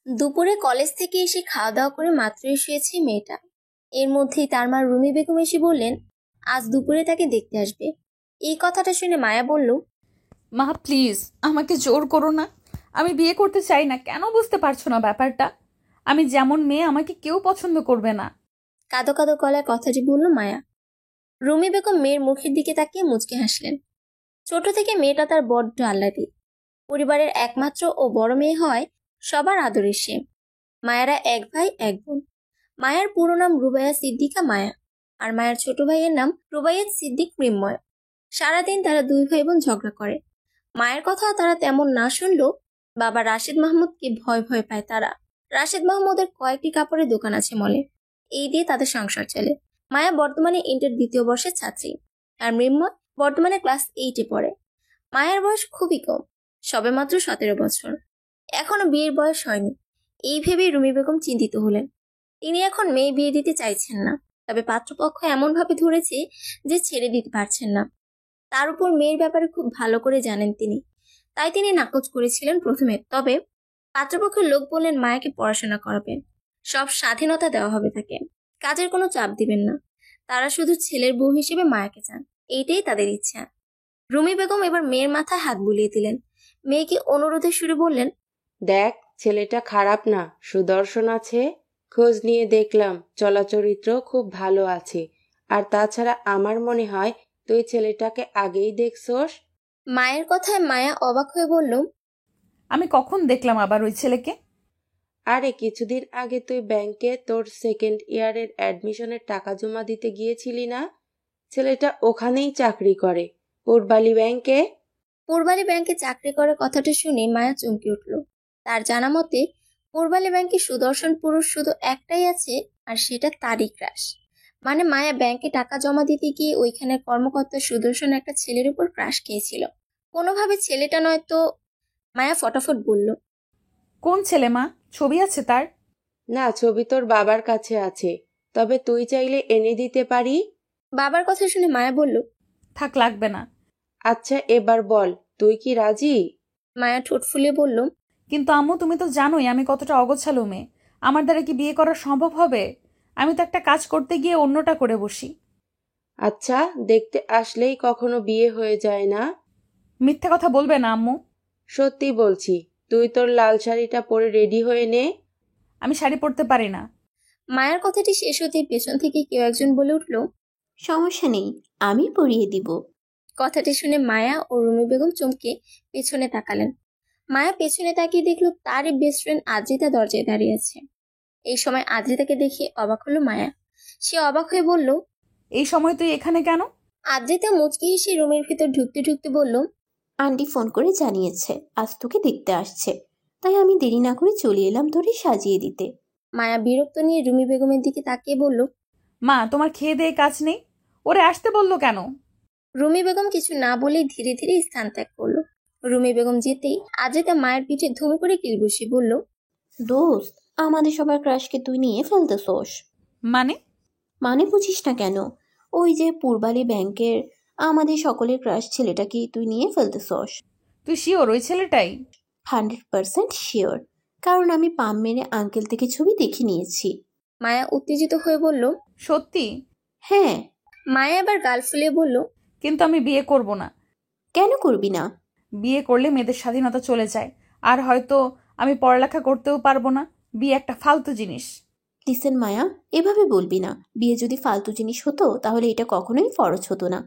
দুপুরে কলেজ থেকে এসে খাওয়া দাওয়া করে মাত্রই শুয়েছে মেয়েটা। এর মধ্যেই তার মা রুমি বেগম এসে বললেন আজ দুপুরে তাকে দেখতে আসবে। এই কথাটা শুনে মায়া বলল, মা প্লিজ আমাকে জোর করো না। আমি বিয়ে করতে চাই না, কেন বুঝতে পারছো না ব্যাপারটা? আমি যেমন মেয়ে আমাকে কেউ পছন্দ করবে না। কাঁদো কাঁদো গলায় কথাটি বলল মায়া। রুমি বেগম মেয়ের মুখের দিকে তাকিয়ে মুচকে হাসলেন। ছোট থেকে মেয়েটা তার বড্ড আহ্লাদী। পরিবারের একমাত্র ও বড় মেয়ে হয় সবার আদরের সে। মায়েরা এক ভাই এক বোন। মায়ের পুরো নাম রুবাইয়া সিদ্দিকা মায়া, আর মায়ের ছোট ভাইয়ের নাম রুবাইয়াত সিদ্দিক মৃন্ময়। সারাদিন তারা দুই ভাই বোন ঝগড়া করে। মায়ের কথা তারা তেমন না শুনলেও বাবা রাশেদ মাহমুদকে ভয় ভয় পায় তারা। রাশেদ মাহমুদের কয়েকটি কাপড়ের দোকান আছে মলে। এই দিয়ে তাদের সংসার চলে। মায়া বর্তমানে ইন্টার দ্বিতীয় বর্ষের ছাত্রী, আর মৃন্ময় বর্তমানে ক্লাস 8-এ পড়ে। মায়ের বয়স খুবই কম, সবেমাত্র 17 বছর। এখনো বিয়ের বয়স হয়নি। এই ভেবেই রুমি বেগম চিন্তিত হলেন। তিনি এখন মেয়ে বিয়ে দিতে চাইছেন না, তবে পাত্রপক্ষ এমন ভাবে ধরেছে যে ছেড়ে দিতে পারছেন না। তার উপর মেয়ের ব্যাপারে খুব ভালো করে জানেন তিনি, তাই তিনি নাকচ করেছিলেন প্রথমে। তবে পাত্রপক্ষের লোক বললেন মায়াকে পড়াশোনা করাবেন, সব স্বাধীনতা দেওয়া হবে তাকে, কাজের কোনো চাপ দিবেন না। তারা শুধু ছেলের বউ হিসেবে মায়াকে চান, এইটাই তাদের ইচ্ছা। রুমি বেগম এবার মেয়ের মাথায় হাত বুলিয়ে দিলেন। মেয়েকে অনুরোধের সুরে বললেন, দেখ, ছেলেটা খারাপ না, সুদর্শন আছে। খোঁজ নিয়ে দেখলাম, চলাচরিত্র খুব ভালো আছে। আর তাছাড়া আমার মনে হয় তুই ছেলেটাকে আগেই দেখছস। মায়ের কথায় মায়া অবাক হয়ে বলল, আমি কখন দেখলাম আবার ওই ছেলেকে? আরে কিছুদিন আগে তুই ব্যাংকে তোর সেকেন্ড ইয়ারের অ্যাডমিশনের টাকা জমা দিতে গিয়েছিলি না? ছেলেটা ওখানেই চাকরি করে, পূর্বালী ব্যাংকে। পূর্বালী ব্যাংকে চাকরি করার কথাটা শুনে মায়া চমকে উঠল। তার জানা মতে পূর্বালী ব্যাংকে সুদর্শন পুরুষ শুধু একটাই আছে, আর সেটা তারই ক্রাশ। মানে মায়া ব্যাংকে টাকা জমা দিতে গিয়ে ওইখানের কর্মকর্তা সুদর্শন একটা ছেলের উপর ক্রাশ খেয়েছিল। কোনোভাবে ছেলেটা নয়তো। মায়া ফটাফট বলল, কোন ছেলে মা? ছবি আছে তার? না, ছবি তোর বাবার কাছে আছে, তবে তুই চাইলে এনে দিতে পারি। বাবার কথা শুনে মায়া বলল, থাক, লাগবে না। আচ্ছা এবার বল, তুই কি রাজি? মায়া ঠোঁট ফুলিয়ে বলল, কিন্তু আম্মু, তুমি তো জানোই আমি কতটা অগোছালো মেয়ে। আমার দ্বারা কি বিয়ে করা সম্ভব হবে? আমি তো একটা কাজ করতে গিয়ে অন্যটা করে বসি। আচ্ছা, দেখতে আসলেই কখনো বিয়ে হয়ে যায় না। মিথ্যে কথা বলবে না আম্মু। সত্যি বলছি, তুই তোর লাল শাড়িটা পরে রেডি হয়ে নে। আমি শাড়ি পরতে পারি না। মায়ের কথাটি শেষ হতে পেছন থেকে কেউ একজন বলে উঠল, সমস্যা নেই, আমি পরিয়ে দিব। কথাটি শুনে মায়া ও রুমি বেগম চমকে পেছনে তাকালেন। মায়া পেছনে তাকিয়ে দেখলো তারই বেস্ট ফ্রেন্ড আদ্রিতা দরজায় দাঁড়িয়ে আছে। এই সময় আদ্রিতাকে দেখে অবাক হলো মায়া। সে অবাক হয়ে বলল, এই সময় তুই এখানে কেন? আদ্রিতা মুচকি হেসে রুমের ভিতর ঢুকতে ঢুকতে বলল, আন্টি ফোন করে জানিয়েছে আজ তোকে দেখতে আসছে, তাই আমি দেরি না করে চলে এলাম তোরে সাজিয়ে দিতে। মায়া বিরক্ত নিয়ে রুমি বেগমের দিকে তাকিয়ে বলল, মা, তোমার খেয়ে দেয়ে কাজ নেই? ওরে আসতে বললো কেন? রুমি বেগম কিছু না বলেই ধীরে ধীরে স্থান ত্যাগ করলো। রুমি বেগম যেতেই আদ্রিতা মায়ের পিঠে ধুম করে কিল বসিয়ে বলল, দোস্ত, আমাদের সবার ক্রাশকে তুই নিয়ে ফেলতেছোস। মানে? মানে বুঝিস না কেন? ওই যে পূর্বালী ব্যাংকের আমাদের সকলের ক্রাশ ছেলেটাকে তুই নিয়ে ফেলতেছোস। তুই শিওর ওই ছেলেটাই? 100% শিওর, কারণ আমি পাম মেরে আঙ্কেল থেকে ছবি দেখে নিয়েছি। মায়া উত্তেজিত হয়ে বলল, সত্যি? হ্যাঁ। মায়া এবার গাল ফুলিয়ে বলল, কিন্তু আমি বিয়ে করব না। কেন করবি না? বিয়ে করলে মেয়েদের স্বাধীনতা চলে যায়, আর হয়তো আমি পড়ালেখা করতেও পারবো না। বিয়ে একটা ফালতু জিনিস। লিসেন মায়া, এভাবে বলবি না। বিয়ে যদি ফালতু জিনিস হতো তাহলে এটা কখনোই ফরজ হতো না।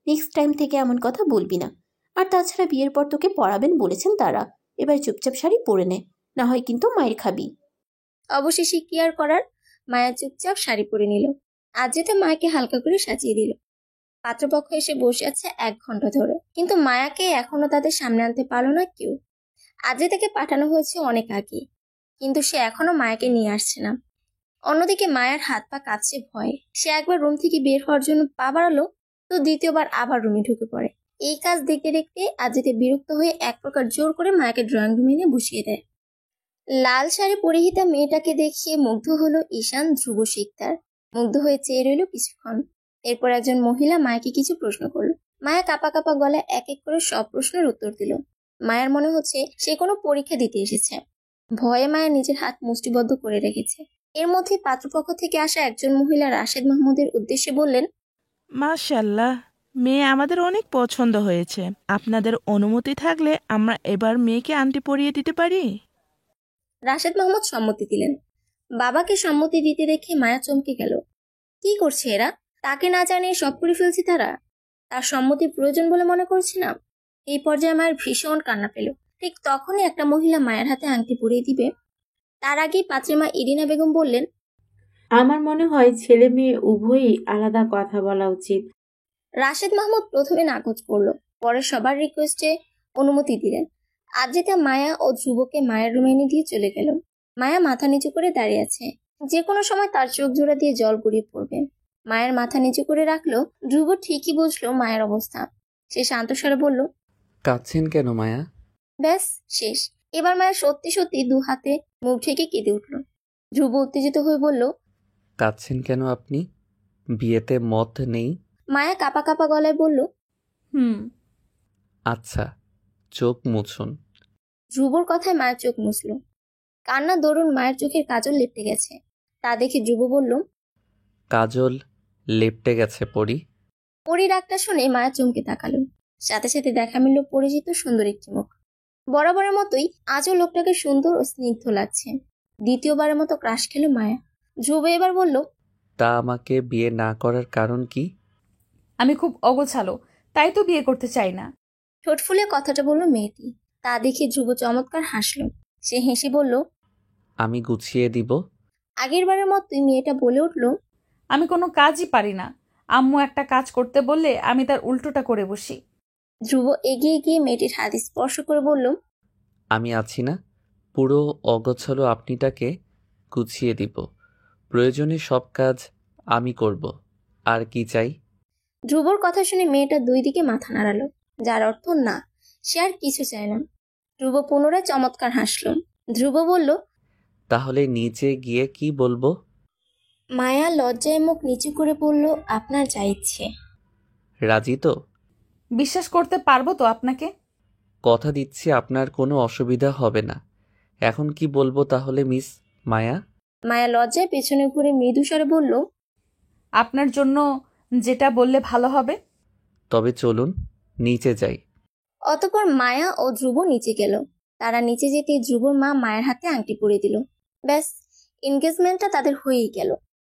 নেক্সট টাইম থেকে এমন কথা বলবি না। আর তাছাড়া বিয়ের পর তোকে পড়াবেন বলেছেন তারা। এবার চুপচাপ শাড়ি পরে নে, না হয় কিন্তু মায়ের খাবি। অবশেষে কি আর করার, মায়া চুপচাপ শাড়ি পরে নিল। আদ্রিতা মায়াকে হালকা করে সাজিয়ে দিল। পাত্রপক্ষ এসে বসে আছে 1 ঘন্টা ধরে, কিন্তু মায়াকে এখনো তাদের সামনে আনতে পারলো না কেউ। আদ্রিতাকে পাঠানো হয়েছে অনেক আগে, কিন্তু সে এখনো মায়াকে নিয়ে আসছে না। অন্যদিকে মায়ের হাত পা কাঁপছে ভয়ে। সে একবার রুম থেকে বের হওয়ার জন্য পা বাড়ালো, তো দ্বিতীয়বার আবার রুমে ঢুকে পড়ে। এই কাজ দেখতে দেখতে আদ্রিতা বিরক্ত হয়ে এক প্রকার জোর করে মায়াকে ড্রয়িং রুমে এনে বসিয়ে দেয়। লাল শাড়ি পরিহিতা মেয়েটাকে দেখিয়ে মুগ্ধ হলো ঈশান, ধ্রুব শিকদার। মুগ্ধ হয়ে চেয়ে রইল কিছুক্ষণ। এরপর একজন মহিলা মায়াকে কিছু প্রশ্ন করলো। মায়া কাপা কাপা গলায় এক এক করে সব প্রশ্নের উত্তর দিল। মায়ের মনে হচ্ছে সে কোনো পরীক্ষা দিতে এসেছে। ভয়ে মায়া নিজের হাত মুষ্টিবদ্ধ করে রেখেছে। এর মধ্যে পাত্রপক্ষ থেকে আসা একজন মহিলা রাশেদ মাহমুদের উদ্দেশ্যে বললেন, মাশাল্লাহ, মেয়ে আমাদের অনেক পছন্দ হয়েছে। আপনাদের অনুমতি থাকলে আমরা এবার মেয়েকে আংটি পরিয়ে দিতে পারি। রাশেদ মাহমুদ সম্মতি দিলেন। বাবাকে সম্মতি দিতে দেখে মায়া চমকে গেল। কি করছে এরা? তাকে না জানিয়ে সব করে ফেলছে তারা। তার সম্মতি প্রয়োজন বলে মনে করছে না। এই পর্যায়ে মায়ের ভীষণ কান্না পেল। ঠিক তখনই একটা মহিলা মায়ের হাতে আংটি পরিয়ে দিবে, তার আগেই পাত্রের মা ইরিনা বেগম বললেন, আমার মনে হয় ছেলে মেয়ে উভয়ই আলাদা কথা বলা উচিত। রাশেদ মাহমুদ প্রথমে নাকচ করলো, পরে সবার রিকোয়েস্টে অনুমতি দিলেন। আদ্রিতা মায়া ও ধ্রুবকে মায়ের রুমে এনে দিয়ে চলে গেল। মায়া মাথা নিচু করে দাঁড়িয়ে আছে, যে কোনো সময় তার চোখ জোড়া দিয়ে জল গড়িয়ে পড়বে। মায়ের মাথা নিচু করে রাখলো। ধ্রুব ঠিকই বুঝলো মায়ের অবস্থা। সে শান্ত স্বরে বলল, কাঁদছেন কেন মায়া? ব্যাস শেষ। এবার মায়ের সত্যি সত্যি দু হাতে মুখ ঢেকে কেঁদে উঠল। ধ্রুব উত্তেজিত হয়ে বলল, কাঁদছেন কেন আপনি? বিয়েতে মত নেই? মায়া কাঁপা কাঁপা গলায় বলল, হুম। আচ্ছা, চোখ মুছুন। ধ্রুবর কথায় মায়ের চোখ মুছল। কান্না দরুন মায়ের চোখের কাজল লেপটে গেছে। তা দেখে ধ্রুব বলল, কাজল লেপটে গেছে পরি? পরি ডাকটা শুনে মায়া চমকে তাকালো। সাথে সাথে দেখা মিলল পরিচিত সুন্দর একটি মুখ। বরাবরের মতোই আজও লোকটাকে সুন্দর ও স্নিগ্ধ লাগছে। দ্বিতীয়বারের মতো ক্রাশ খেল মায়া। ধ্রুব এবার বলল, তা আমাকে বিয়ে না করার কারণ কি? আমি খুব অগোছালো, তাই তো বিয়ে করতে চাই না। ঠোঁট ফুলে কথাটা বলল মেয়েটি। তা দেখে ধ্রুব চমৎকার হাসল। সে হেসে বলল, আমি গুছিয়ে দিব। আগের বারের মতোই মেয়েটা বলে উঠল, আমি কোনো কাজই পারি না। আম্মু একটা কাজ করতে বললে আমি তার উল্টোটা করে বসি। ধ্রুব এগিয়ে গিয়ে মেয়েটির হাত স্পর্শ করে বলল, আমি আছি না, পুরো অগোছালো আপনিটাকে গুছিয়ে দিব। প্রয়োজনে সব কাজ আমি করব। আর কি চাই? ধ্রুবর কথা শুনে মেয়েটা দুই দিকে মাথা নাড়ালো, যার অর্থ না, সে আর কিছু চায় না। ধ্রুব পুনরায় চমৎকার হাসল। ধ্রুব বলল, তাহলে নিচে গিয়ে কি বলবো? মায়া লজ্জায় মুখ নিচু করে বলল, আপনার যা ইচ্ছে। রাজি তো? বিশ্বাস করতে পারবো তো আপনাকে? কথা দিচ্ছি আপনার কোনো অসুবিধা হবে না। এখন কি বলবো তাহলে মিস মায়া? মায়া লজ্জায় পেছনে ঘুরে মৃদু স্বরে বলল, আপনার জন্য যেটা বললে ভালো হবে। তবে চলুন নিচে যাই। অতঃপর মায়া ও ধ্রুব নিচে গেল। তারা নিচে যেতে ধ্রুবর মা মায়ের হাতে আংটি পরিয়ে দিল। ব্যাস, এনগেজমেন্টটা তাদের হয়েই গেল।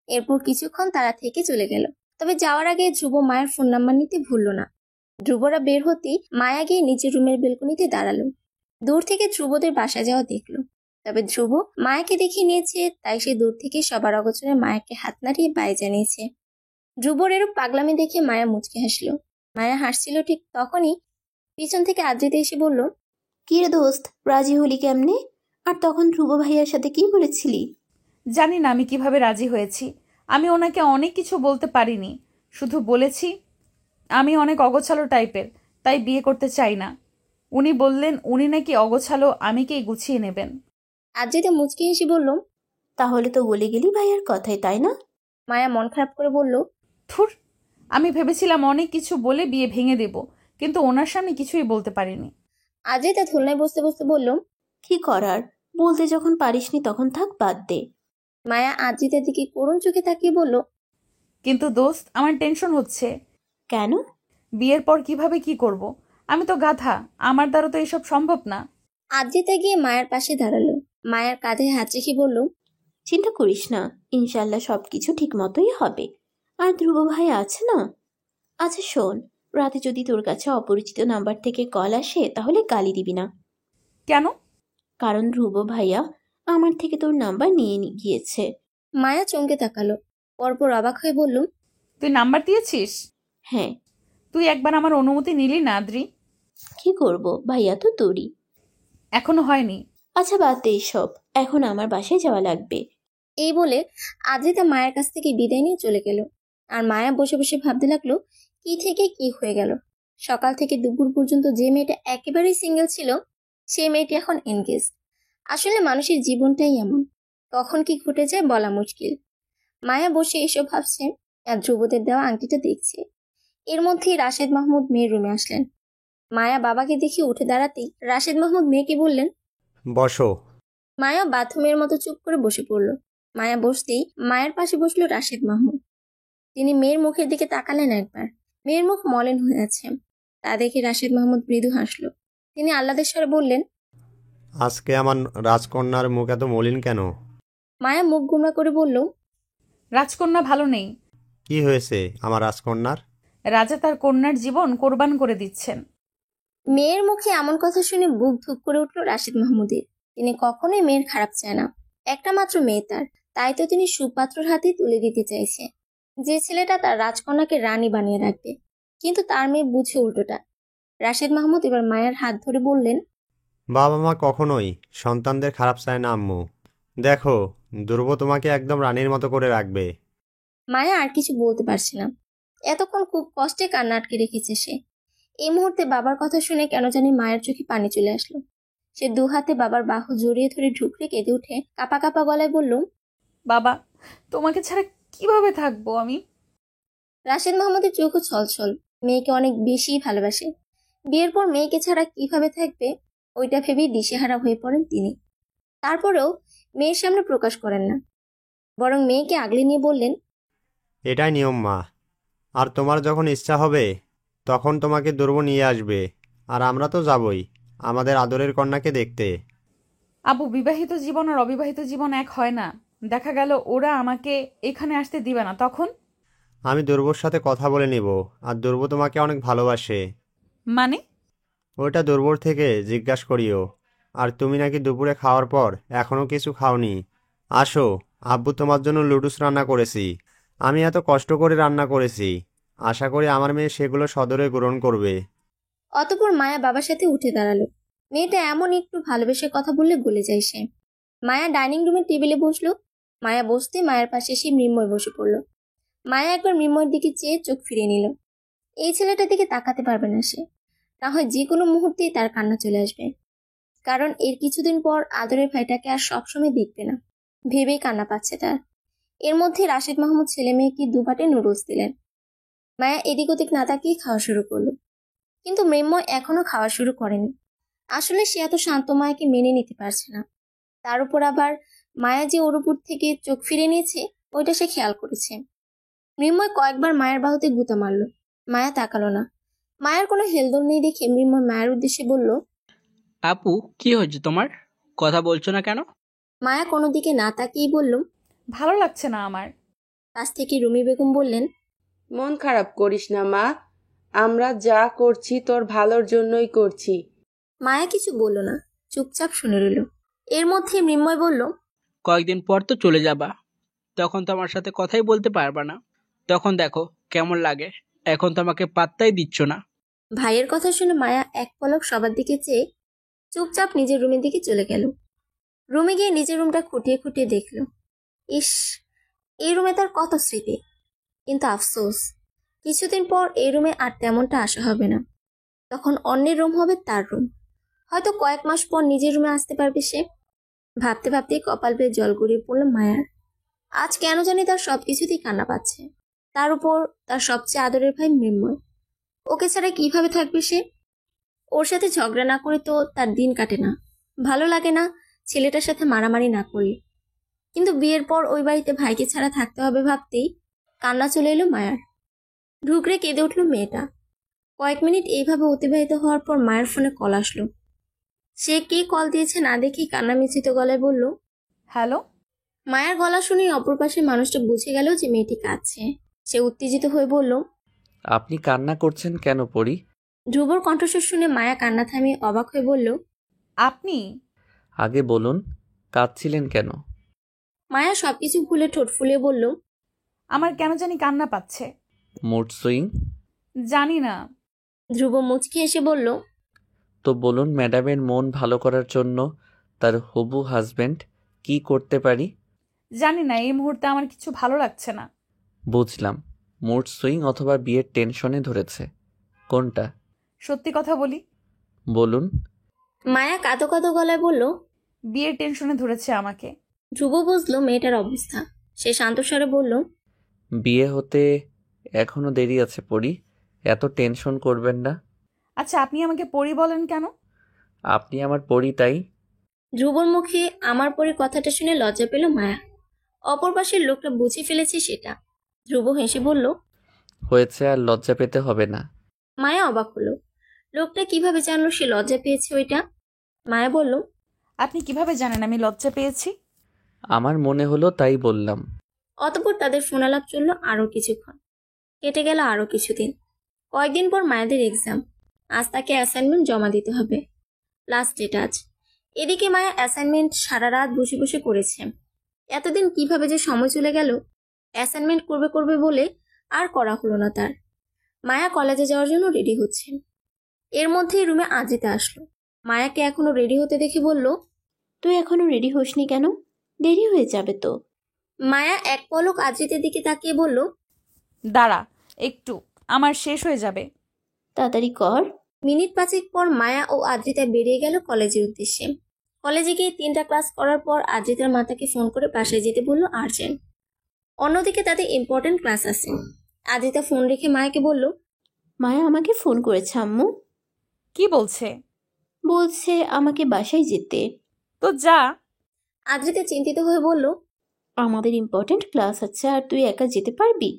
এরপর কিছুক্ষণ তারা থেকে চলে গেল। তবে যাওয়ার আগে ধ্রুব মায়ের ফোন নাম্বার নিতে ভুলল না। ধ্রুবরা বের হতেই মায়া গিয়ে নিচের রুমের বেলকনিতে দাঁড়ালো। দূর থেকে ধ্রুবদের বাসা যাওয়া দেখলো। তবে ধ্রুব মায়াকে দেখিয়ে নিয়েছে, তাই সে দূর থেকে সবার অগোচরে মায়াকে হাত নাড়িয়ে বাই জানিয়েছে। ধ্রুবর এরূপ পাগলামি দেখে মায়া মুচকে হাসলো। মায়া হাসছিল ঠিক তখনই পিছন থেকে আদ্রিতা এসে বলল, কি রে দোস্ত, রাজি হলি কেমনে? আর তখন ধ্রুব ভাইয়ার সাথে কি বলেছিলি? জানি না আমি কিভাবে রাজি হয়েছি। আমি ওনাকে অনেক কিছু বলতে পারিনি, শুধু বলেছি আমি অনেক অগোছালো টাইপের, তাই বিয়ে করতে চাই না। উনি বললেন উনি নাকি অগোছালো, আমি কি গুছিয়ে নেবেন। আদ্রিতা মুচকি হেসে বলল, তাহলে তো বলে গেলি ভাইয়ার কথাই, তাই না? মায়া মন খারাপ করে বলল, থুর, আমি ভেবেছিলাম অনেক কিছু বলে বিয়ে ভেঙে দেব, কিন্তু ওনার সামনে কিছুই বলতে পারিনি। আদ্রিতা ধুলনায় বসতে বসতে বলল, কি করার, বলতে যখন পারিসনি তখন থাক, বাদ দে। মায়া আদ্রিতার দিকে করুণ চোখে তাকিয়ে বলল, কিন্তু দোস্ত, আমার টেনশন হচ্ছে। কেন? বিয়ের পর কিভাবে কি করব? আমি তো গাধা, আমার দ্বারা তো এসব সম্ভব না। আদ্রিতা গিয়ে মায়ের পাশে দাঁড়ালো। মায়ের কাঁধে হাত রেখে বলল, চিন্তা করিস না, ইনশাল্লাহ সবকিছু ঠিক মতোই হবে। আর ধ্রুব ভাই আছে না? আচ্ছা শোন, রাতে যদি তোর কাছে অপরিচিত নাম্বার থেকে কল আসে তাহলে গালি দিবি না। কেন? কারণ ধ্রুব ভাইয়া আমার থেকে তোর নাম্বার নিয়ে গিয়েছে। মায়া চমকে তাকালো। পরপর অবাক হয়ে বলল, তুই নাম্বার দিয়েছিস? হ্যাঁ। তুই একবার আমার অনুমতি নিলি না আদ্রি? কি করব, ভাইয়া তো তোরই। এখনো হয়নি। আচ্ছা বাদ দে এসব, এখন আমার বাসায় যাওয়া লাগবে। এই বলে আদ্রিতা মায়ের কাছ থেকে বিদায় নিয়ে চলে গেল। আর মায়া বসে বসে ভাবতে লাগলো, কি থেকে কি হয়ে গেল। সকাল থেকে দুপুর পর্যন্ত যে মেয়েটা একেবারেই সিঙ্গেল ছিল, সেই মেয়েটি এখন এনগেজ। আসলে মানুষের জীবনটাই এমন, কখন কি ঘটে যায় বলা মুশকিল। মায়া বসে এসব ভাবছে আর ধ্রুবদের দেওয়া আংটিটা দেখছে। এর মধ্যেই রাশেদ মাহমুদ মেয়ের রুমে আসলেন। মায়া বাবাকে দেখে উঠে দাঁড়াতেই রাশেদ মাহমুদ মেয়েকে বললেন, বসো। মায়া বাথরুমের মতো চুপ করে বসে পড়ল। মায়া বসতেই মায়ের পাশে বসলো রাশেদ মাহমুদ। তিনি মেয়ের মুখের দিকে তাকালেন একবার। মেয়ের মুখ মলিন হয়ে আছে। তা দেখে রাশেদ মাহমুদ মৃদু হাসল। তিনি আহ্লাদের স্বরে বললেন, আজকে আমার রাজকন্যার মুখ এত মলিন কেন? মায়া মুখ গোমড়া করে বলল, রাজকন্যা ভালো নেই। কি হয়েছে আমার রাজকন্যার? রাজা তার কন্যার জীবন কোরবান করে দিচ্ছেন। মেয়ের মুখে এমন কথা শুনে বুক ধুপ করে উঠল রাশেদ মাহমুদের। তিনি কখনোই মেয়ের খারাপ চায় না। একটা মাত্র মেয়ে তার, তাই তো তিনি সুপাত্রর হাতে তুলে দিতে চাইছে। যে ছেলেটা তার রাজকন্যাকে রানী বানিয়ে রাখবে, কিন্তু তার মেয়ে বুঝে উল্টোটা। রাশেদ মাহমুদ এবার মায়ের হাত ধরে বললেন, বাবা মা কখনোই সন্তানদের খারাপ চায় না আম্মু। দেখো, ধ্রুব তোমাকে একদম রানীর মতো করে রাখবে। মায়া আর কিছু বলতে পারছে না। এতক্ষণ খুব কষ্টে কান্না আটকে রেখেছে সে। এই মুহূর্তে বাবার কথা শুনে কেন জানি মায়ের চোখে পানি চলে আসলো। সে দু হাতে বাবার বাহু জড়িয়ে ধরে ঢুকরে কেঁদে উঠে কাঁপা কাঁপা গলায় বলল, বাবা, তোমাকে ছাড়া কিভাবে থাকবো আমি? রাশেদ মাহমুদের চোখও ছলছল। মেয়েকে অনেক বেশি ভালোবাসে। বিয়ের পর মেয়েকে ছাড়া কিভাবে থাকবে, ওইটা ভেবেই দিশেহারা হয়ে পড়েন তিনি। তারপরেও মেয়ের সামনে প্রকাশ করেন না, বরং মেয়েকে আগলে নিয়ে বললেন, এটাই নিয়ম মা। আর তোমার যখন ইচ্ছা হবে তখন তোমাকে ধ্রুব নিয়ে আসবে। আর আমরা তো যাবই আমাদের আদরের কন্যাকে দেখতে। আবু, বিবাহিত জীবন আর অবিবাহিত জীবন এক হয় না। দেখা গেল ওরা আমাকে এখানে আসতে দিবে না, তখন? আমি ধ্রুবর সাথে কথা বলে নিব। আর ধ্রুব তোমাকে অনেক ভালোবাসে। মানে? ওইটা ধ্রুবর থেকে জিজ্ঞাসা করিও। আর তুমি নাকি দুপুরে খাওয়ার পর এখনো কিছু খাওনি। আসো, আব্বু তোমার জন্য লুডুস রান্না করেছি। আমি এত কষ্ট করে রান্না করেছি। আশা করি আমার মেয়ে সেগুলো সদরে গ্রহণ করবে। অতঃপর মায়া বাবার সাথে উঠে দাঁড়ালো। মেয়েটা এমন একটু ভালোবেসে কথা বললে গলে যায় সে। মায়া ডাইনিং রুমের টেবিলে বসলো। মায়া বসতে মায়ের পাশে এসে মৃন্ময় বসে পড়ল। মায়া একবার মৃন্ময়ের দিকে চেয়ে চোখ ফিরিয়ে নিল। এই ছেলেটার দিকে তাকাতে পারবে না সে। না হয় যে কোনো মুহূর্তেই তার কান্না চলে আসবে। কারণ এর কিছুদিন পর আদরের ভাইটাকে আর সবসময় দেখবে না ভেবেই কান্না পাচ্ছে তার। এর মধ্যে রাশেদ মাহমুদ ছেলে মেয়েকে দুবাটে নুডলস দিলেন। মায়া এদিক ওদিক না তাকিয়ে খাওয়া শুরু করলো। কিন্তু মৃন্ময় এখনো খাওয়া শুরু করেনি। আসলে সে এত শান্ত মায়াকে মেনে নিতে পারছে না। তার উপর আবার মায়া যে ওর উপর থেকে চোখ ফিরে নিয়েছে, ওইটা সে খেয়াল করেছে। মৃন্ময় কয়েকবার মায়ের বাহুতে গুঁতা মারল। মায়া তাকালো না। মায়ের কোনো হেলদোল নেই দেখে মৃন্ময় মায়ের উদ্দেশ্যে বলল, আপু, কি হয়েছে তোমার? কথা বলছো না কেন? মায়া কোনো দিকে না তাকিয়েই বলল, ভালো লাগছে না আমার। পাশ থেকে রুমি বেগম বললেন, মন খারাপ করিস না মা। আমরা যা করছি তোর ভালোর জন্যই করছি। মায়া কিছু বলল না, চুপচাপ শুনে রইল। এর মধ্যে মৃন্ময় বলল, কয়েকদিন পর তো চলে যাবা, তখন তো আমার সাথে কথাই বলতে পারবা না। তখন দেখো কেমন লাগে। এখন তো আমাকে পাত্তাই দিচ্ছ না। ভাইয়ের কথা শুনে মায়া এক পলক সবার দিকে চেয়ে চুপচাপ নিজের রুমের দিকে চলে গেল। রুমে গিয়ে নিজের রুমটা খুঁটিয়ে খুঁটিয়ে দেখল। ইস, এই রুমে তার কত স্মৃতি। কিন্তু আফসোস, কিছুদিন পর এই রুমে আর তেমনটা আসা হবে না। তখন অন্যের রুম হবে তার রুম। হয়তো কয়েক মাস পর নিজের রুমে আসতে পারবে সে। ভাবতে ভাবতে কপাল বেয়ে জল গড়িয়ে পড়ল মায়ার। আজ কেন জানি তার সবকিছুতেই কান্না পাচ্ছে। তার উপর তার সবচেয়ে আদরের ভাই মৃন্ময়। ওকে ছাড়া কিভাবে থাকবে সে? ওর সাথে ঝগড়া না করে তো তার দিন কাটে না। ভালো লাগে না ছেলেটার সাথে মারামারি না করলে। কিন্তু বিয়ের পর ওই বাড়িতে ভাইকে ছাড়া থাকতে হবে ভাবতেই কান্না চলে এলো মায়ার। ঢুকরে কেঁদে উঠল মেয়েটা। কয়েক মিনিট এইভাবে অতিবাহিত হওয়ার পর মায়ের ফোনে কল আসলো। সে কে কল দিয়েছে না দেখেই কান্না মিশ্রিত গলায় বলল, হ্যালো। মায়ের গলা শুনেই অপর পাশের মানুষটা বুঝে গেল যে মেয়েটি কাঁদছে। সে উত্তেজিত হয়ে বলল, আপনি কান্না করছেন কেন পরি? ধ্রুবর কণ্ঠস্বর শুনে মায়া কান্না থামিয়ে অবাক হয়ে বলল, আপনি? আগে বলুন, কাঁদছিলেন কেন? মায়া সবকিছু ভুলে ঠোঁট ফুলিয়ে বলল, আমার কেন জানি কান্না পাচ্ছে। Mood swing? জানি না। ধ্রুব মুচকি এসে বলল, তো বলুন, ম্যাডামের মন ভালো করার জন্য তার হবু হাজবেন্ড কি করতে পারি? জানি না, এই মুহূর্তে আমার কিছু ভালো লাগছে না। বুঝলাম, মুড সুইং অথবা বিয়ের টেনশনে ধরেছে। কোনটা? সত্যি কথা বলি। বলুন। মায়া কাঁদো কাঁদো গলায় বলল, বিয়ের টেনশনে ধরেছে আমাকে। ধ্রুব বুঝলো মেয়েটার অবস্থা। সে শান্ত স্বরে বলল, বিয়ে হতে এখনো দেরি আছে পরি, এত টেনশন করবেন না। আচ্ছা, আপনি আমাকে পরি বলেন কেন? আপনি আমার পরি তাই। ধ্রুবর মুখে আমার পরি কথাটা শুনে লজ্জা পেল মায়া। অপর পাশের লোকটা বুঝে ফেলেছে সেটা। ধ্রুব হেসে বলল, হয়েছে, আর লজ্জা পেতে হবে না। মায়া অবাক হলো। লোকটা কিভাবে জানলো সে লজ্জা পেয়েছে ওইটা? মায়া বলল, আপনি কিভাবে জানেন আমি লজ্জা পেয়েছি? আমার মনে হলো তাই বললাম। অতঃপর তাদের ফোনালাপ চলল আরো কিছুক্ষণ। কেটে গেল আরো কিছুদিন। কয়েকদিন পর মায়াদের এক্সাম। আজ তাকে অ্যাসাইনমেন্ট জমা দিতে হবে। লাস্ট ডেট আজ। এদিকে মায়া অ্যাসাইনমেন্ট সারা রাত বসে বসে করেছে। এতদিন কিভাবে যে সময় চলে গেল, অ্যাসাইনমেন্ট করবে করবে বলে আর করা হলো না তার। মায়া কলেজে যাওয়ার জন্য রেডি হচ্ছে। এর মধ্যেই রুমে আজিতা আসলো। মায়াকে এখনো রেডি হতে দেখে বলল, তুই এখনো রেডি হসনি কেন? দেরি হয়ে যাবে তো। মায়া এক পলক আজিতের দিকে তাকিয়ে বলল, দাঁড়া একটু, আমার শেষ হয়ে যাবে। তাড়াতাড়ি কর। মিনিট 5 পর মায়া ও আদ্রিতা বেরিয়ে গেল কলেজের উদ্দেশ্যে। কলেজে গিয়ে 3টা ক্লাস করার পর আদ্রিতার মাতাকে ফোন করে বাসায় যেতে বলল আর্জেন্ট। অন্যদিকে তাদের ইম্পর্টেন্ট ক্লাস আছে। আদ্রিতা ফোন রেখে মায়াকে বলল, মায়া আমাকে ফোন করেছে আম্মু। কি বলছে? বলছে আমাকে বাসায় যেতে। তো যা। আদ্রিতা চিন্তিত হয়ে বলল, আমাদের ইম্পর্টেন্ট ক্লাস আছে আর তুই একা যেতে পারবি?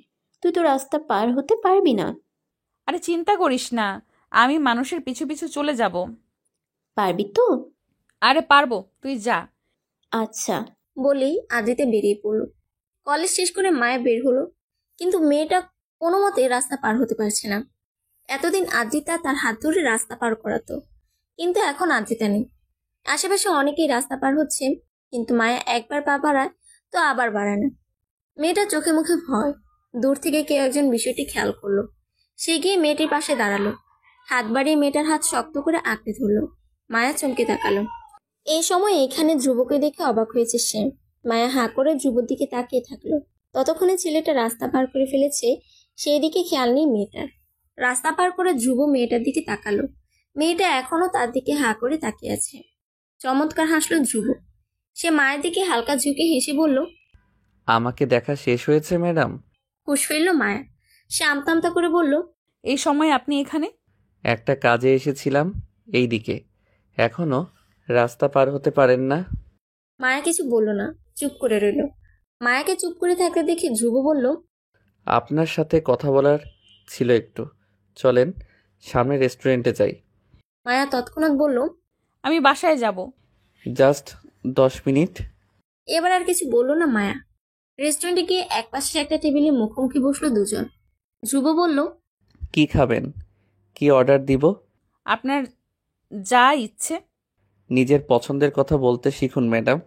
তুই তো রাস্তা পার হতে পারবি না। আরে চিন্তা করিস না, আমি মানুষের পিছু পিছু চলে যাব। পারবি তো? আরে পারবো, তুই যা। আচ্ছা। বলেই আদ্রিতা বেরিয়ে পড়ল। কলেজ শেষ করে মায়া বের হলো, কিন্তু মেয়েটা কোনো মতে রাস্তা পার হতে পারছে না। এতদিন আদ্রিতা তার হাত ধরে রাস্তা পার করাতো, কিন্তু এখন আদ্রিতা নেই। আশেপাশে অনেকেই রাস্তা পার হচ্ছে, কিন্তু মায়া একবার পা বাড়ায় তো আবার বাড়ায় না। মেয়েটার চোখে মুখে ভয়। দূর থেকে কেউ একজন বিষয়টি খেয়াল করলো। সে গিয়ে মেয়েটির পাশে দাঁড়ালো। হাত বাড়িয়ে মেয়েটার হাত শক্ত করে আঁকড়ে ধরলো। মায়া চমকে তাকালো। এই সময় এখানে ধ্রুবকে দেখে অবাক হয়েছে সে। মায়া হাঁ করে ধ্রুবর দিকে তাকিয়ে থাকলো। ততক্ষণে ছেলেটা রাস্তা পার করে ফেলেছে, সেই দিকে খেয়াল নেই মেয়েটার। রাস্তা পার করে ধ্রুব মেয়েটার দিকে তাকালো। মেয়েটা এখনো তার দিকে হাঁ করে তাকিয়ে আছে। চমৎকার হাসলো ধ্রুব। সে মায়ের দিকে হালকা ঝুঁকে হেসে বলল, আমাকে দেখা শেষ হয়েছে ম্যাডাম? হুঁশ ফিরল মায়া। সে আমতা আমতা করে বলল, এই সময় আপনি এখানে? একটা কাজে এসেছিলাম এই দিকে। এখনো রাস্তা পার হতে পারেন না? মায়া কিছু বলল না, চুপ করে রইল। মায়াকে চুপ করে থাকতে দেখে ধ্রুব বলল, আপনার সাথে কথা বলার ছিল একটু। চলেন সামনে রেস্টুরেন্টে যাই। মায়া তৎক্ষণাৎ বলল, আমি বাসায় যাব। Just 10 minute. এবার আর কিছু বলল না মায়া। রেস্টুরেন্টে গিয়ে একপাশে একটা টেবিলে মুখোমুখি বসলো দুজন। ধ্রুব বলল, কি খাবেন? কি অর্ডার দিব? আপনার যা ইচ্ছে। নিজের পছন্দের কথা বলতে শিখুন ম্যাডাম।